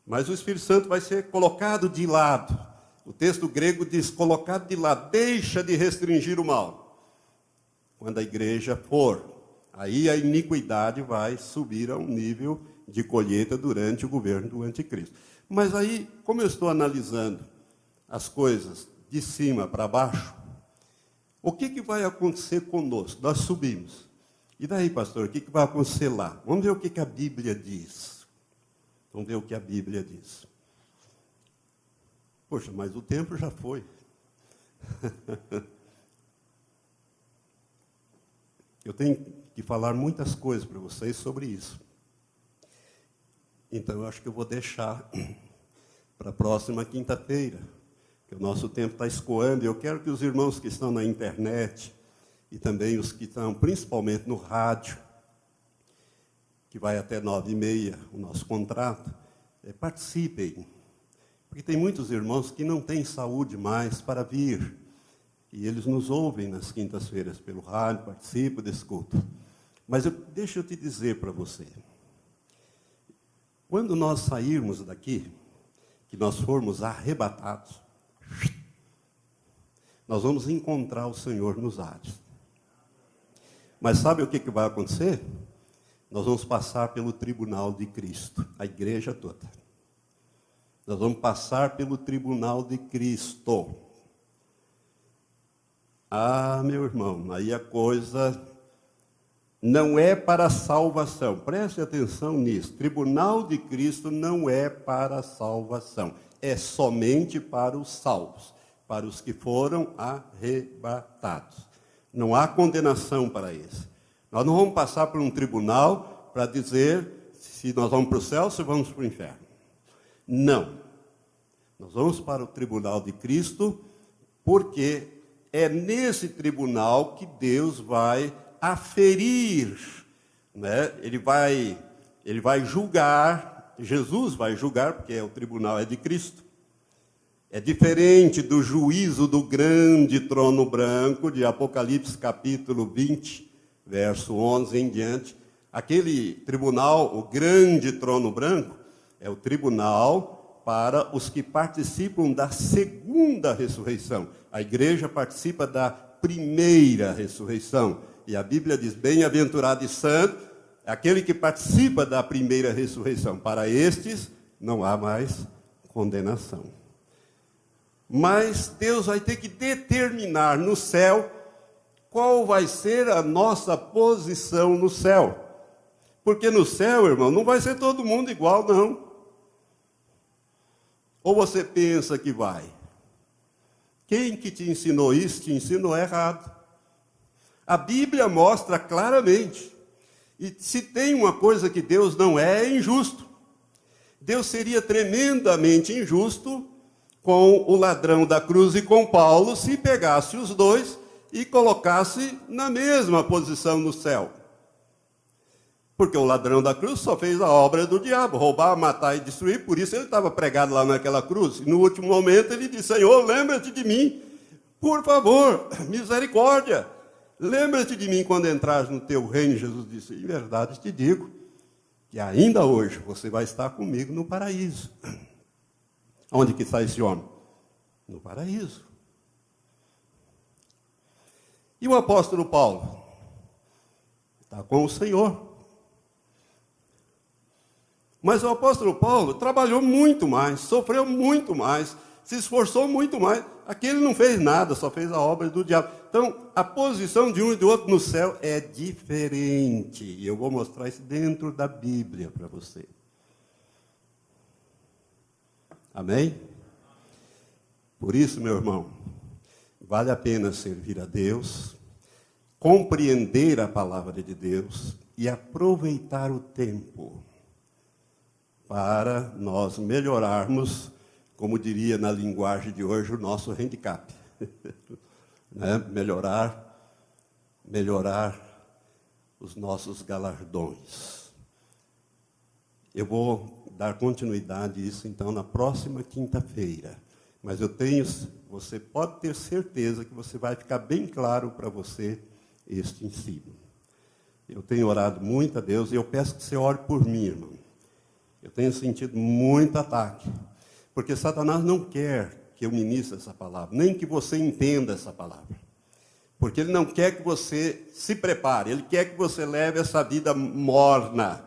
Mas o Espírito Santo vai ser colocado de lado. O texto grego diz, colocado de lado, deixa de restringir o mal. Quando a igreja for, aí a iniquidade vai subir a um nível de colheita durante o governo do anticristo. Mas aí, como eu estou analisando as coisas de cima para baixo, o que vai acontecer conosco? Nós subimos. E daí, pastor, o que vai acontecer lá? Vamos ver o que a Bíblia diz. Vamos ver o que a Bíblia diz. Poxa, mas o tempo já foi. Eu tenho que falar muitas coisas para vocês sobre isso. Então, eu acho que eu vou deixar para a próxima quinta-feira, que o nosso tempo está escoando. Eu quero que os irmãos que estão na internet e também os que estão principalmente no rádio, que vai até 9h30, o nosso contrato, participem. Porque tem muitos irmãos que não têm saúde mais para vir. E eles nos ouvem nas quintas-feiras pelo rádio, participam desse culto. Mas deixa eu te dizer para você. Quando nós sairmos daqui, que nós formos arrebatados, nós vamos encontrar o Senhor nos ares. Mas sabe o que vai acontecer? Nós vamos passar pelo tribunal de Cristo, a igreja toda. Nós vamos passar pelo tribunal de Cristo. Ah, meu irmão, aí a coisa não é para a salvação. Preste atenção nisso. Tribunal de Cristo não é para a salvação. É somente para os salvos, para os que foram arrebatados. Não há condenação para isso. Nós não vamos passar por um tribunal para dizer se nós vamos para o céu ou se vamos para o inferno. Não. Nós vamos para o tribunal de Cristo, porque é nesse tribunal que Deus vai aferir, né? Ele vai julgar, Jesus vai julgar, porque o tribunal é de Cristo. É diferente do juízo do grande trono branco, de Apocalipse capítulo 20, verso 11 em diante. Aquele tribunal, o grande trono branco, é o tribunal para os que participam da segunda ressurreição. A igreja participa da primeira ressurreição. E a Bíblia diz, bem-aventurado e santo, aquele que participa da primeira ressurreição. Para estes, não há mais condenação. Mas Deus vai ter que determinar no céu qual vai ser a nossa posição no céu. Porque no céu, irmão, não vai ser todo mundo igual, não. Ou você pensa que vai? Quem que te ensinou isso, te ensinou errado. A Bíblia mostra claramente. E se tem uma coisa que Deus não é injusto. Deus seria tremendamente injusto com o ladrão da cruz e com Paulo, se pegasse os dois e colocasse na mesma posição no céu. Porque o ladrão da cruz só fez a obra do diabo, roubar, matar e destruir, por isso ele estava pregado lá naquela cruz. E no último momento ele disse, Senhor, lembra-te de mim, por favor, misericórdia. Lembra-te de mim quando entrares no teu reino. Jesus disse, em verdade te digo, que ainda hoje você vai estar comigo no paraíso. Onde que está esse homem? No paraíso. E o apóstolo Paulo? Está com o Senhor. Mas o apóstolo Paulo trabalhou muito mais, sofreu muito mais, se esforçou muito mais. Aqui ele não fez nada, só fez a obra do diabo. Então, a posição de um e do outro no céu é diferente. E eu vou mostrar isso dentro da Bíblia para você. Amém? Por isso, meu irmão, vale a pena servir a Deus, compreender a palavra de Deus e aproveitar o tempo para nós melhorarmos, como diria na linguagem de hoje, o nosso handicap. Né? Melhorar os nossos galardões. Eu vou dar continuidade a isso, então, na próxima quinta-feira. Mas você pode ter certeza que vai ficar bem claro para você este ensino. Eu tenho orado muito a Deus e eu peço que você ore por mim, irmão. Eu tenho sentido muito ataque, porque Satanás não quer que eu ministre essa palavra, nem que você entenda essa palavra. Porque ele não quer que você se prepare, ele quer que você leve essa vida morna,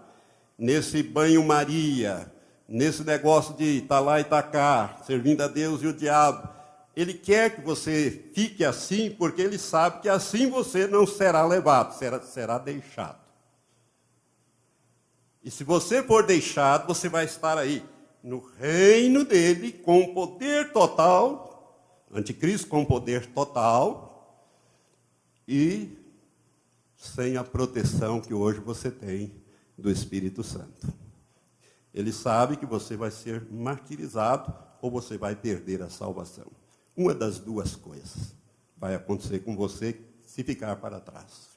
nesse banho-maria, nesse negócio de estar lá e estar cá, servindo a Deus e o diabo. Ele quer que você fique assim, porque ele sabe que assim você não será levado, será deixado. E se você for deixado, você vai estar aí, no reino dele, com poder total, anticristo com poder total, e sem a proteção que hoje você tem do Espírito Santo. Ele sabe que você vai ser martirizado ou você vai perder a salvação. Uma das duas coisas vai acontecer com você se ficar para trás.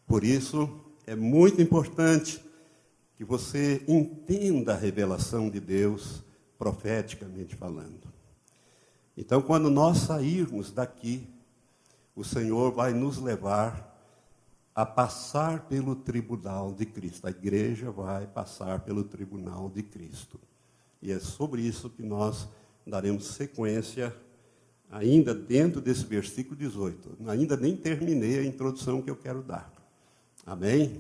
Por isso, é muito importante que você entenda a revelação de Deus, profeticamente falando. Então, quando nós sairmos daqui, o Senhor vai nos levar a passar pelo tribunal de Cristo. A igreja vai passar pelo tribunal de Cristo. E é sobre isso que nós daremos sequência, ainda dentro desse versículo 18. Ainda nem terminei a introdução que eu quero dar. Amém?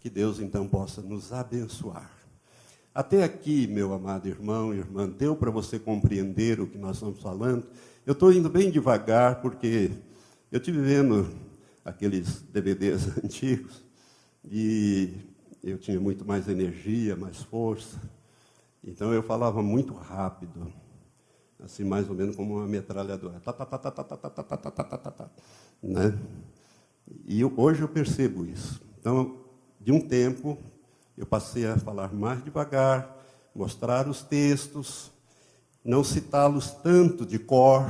Que Deus, então, possa nos abençoar. Até aqui, meu amado irmão e irmã, deu para você compreender o que nós estamos falando? Eu estou indo bem devagar, porque eu estive vendo aqueles DVDs antigos, e eu tinha muito mais energia, mais força. Então, eu falava muito rápido, assim, mais ou menos como uma metralhadora. Né? E hoje eu percebo isso. Então, de um tempo, eu passei a falar mais devagar, mostrar os textos, não citá-los tanto de cor,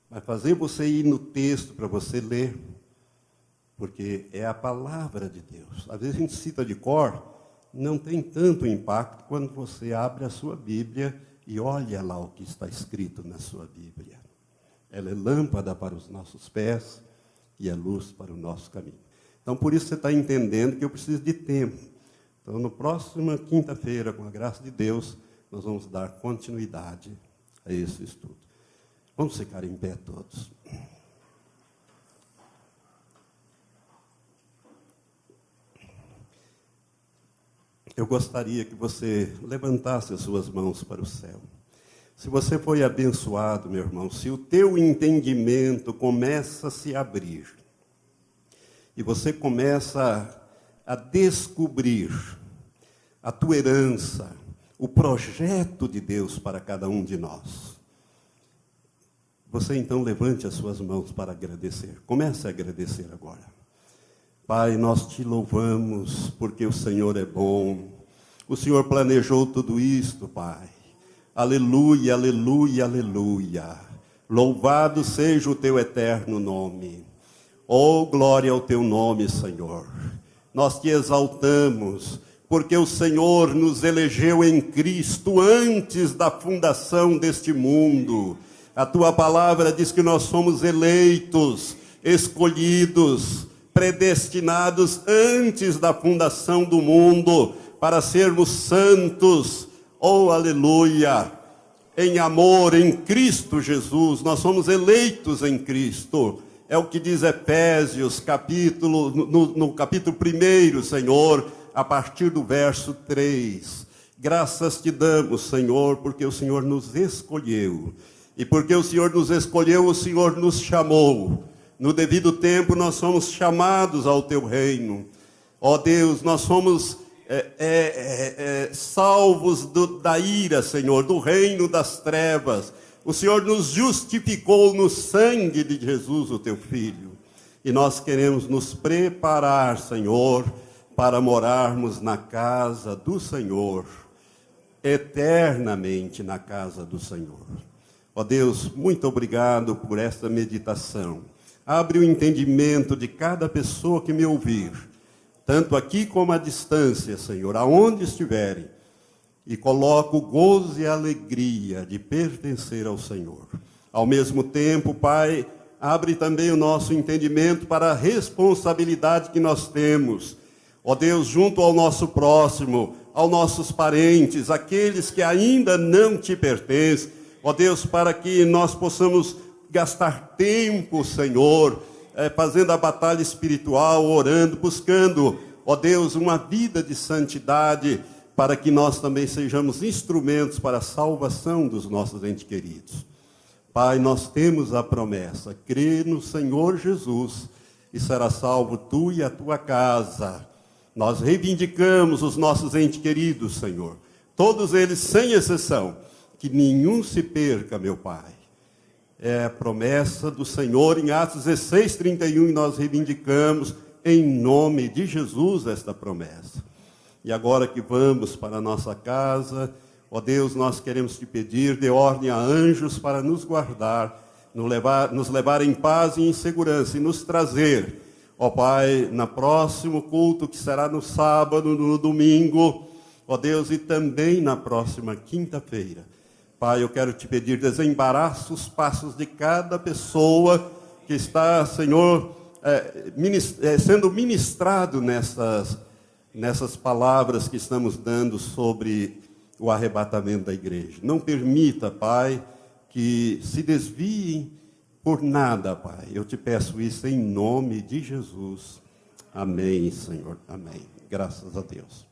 mas fazer você ir no texto para você ler, porque é a palavra de Deus. Às vezes a gente cita de cor, não tem tanto impacto quando você abre a sua Bíblia e olha lá o que está escrito na sua Bíblia. Ela é lâmpada para os nossos pés e é luz para o nosso caminho. Então, por isso você está entendendo que eu preciso de tempo. Então, na próxima quinta-feira, com a graça de Deus, nós vamos dar continuidade a esse estudo. Vamos ficar em pé todos. Eu gostaria que você levantasse as suas mãos para o céu. Se você foi abençoado, meu irmão, se o teu entendimento começa a se abrir, e você começa a descobrir a tua herança, o projeto de Deus para cada um de nós. Você então levante as suas mãos para agradecer. Comece a agradecer agora. Pai, nós te louvamos porque o Senhor é bom. O Senhor planejou tudo isto, Pai. Aleluia, aleluia, aleluia. Louvado seja o teu eterno nome. Oh, glória ao teu nome, Senhor. Nós te exaltamos, porque o Senhor nos elegeu em Cristo antes da fundação deste mundo. A tua palavra diz que nós somos eleitos, escolhidos, predestinados antes da fundação do mundo, para sermos santos. Oh, aleluia! Em amor, em Cristo Jesus, nós somos eleitos em Cristo. é o que diz Efésios, no capítulo 1, Senhor, a partir do verso 3. Graças te damos, Senhor, porque o Senhor nos escolheu. E porque o Senhor nos escolheu, o Senhor nos chamou. No devido tempo nós somos chamados ao teu reino. Ó Deus, nós somos salvos da ira, Senhor, do reino das trevas. O Senhor nos justificou no sangue de Jesus, o teu Filho. E nós queremos nos preparar, Senhor, para morarmos na casa do Senhor, eternamente na casa do Senhor. Ó Deus, muito obrigado por esta meditação. Abre o entendimento de cada pessoa que me ouvir, tanto aqui como à distância, Senhor, aonde estiverem, e coloca o gozo e a alegria de pertencer ao Senhor. Ao mesmo tempo, Pai, abre também o nosso entendimento para a responsabilidade que nós temos, ó Deus, junto ao nosso próximo, aos nossos parentes, aqueles que ainda não te pertencem, ó Deus, para que nós possamos gastar tempo, Senhor, fazendo a batalha espiritual, orando, buscando, ó Deus, uma vida de santidade, para que nós também sejamos instrumentos para a salvação dos nossos entes queridos. Pai, nós temos a promessa, crê no Senhor Jesus e será salvo tu e a tua casa. Nós reivindicamos os nossos entes queridos, Senhor, todos eles sem exceção, que nenhum se perca, meu Pai. É a promessa do Senhor em Atos 16:31, e nós reivindicamos em nome de Jesus esta promessa. E agora que vamos para a nossa casa, ó Deus, nós queremos te pedir, dê ordem a anjos para nos guardar, nos levar em paz e em segurança, e nos trazer, ó Pai, no próximo culto, que será no sábado, no domingo, ó Deus, e também na próxima quinta-feira. Pai, eu quero te pedir, desembaraça os passos de cada pessoa que está, Senhor, sendo ministrado nessas palavras que estamos dando sobre o arrebatamento da igreja. Não permita, Pai, que se desviem por nada, Pai. Eu te peço isso em nome de Jesus. Amém, Senhor. Amém. Graças a Deus.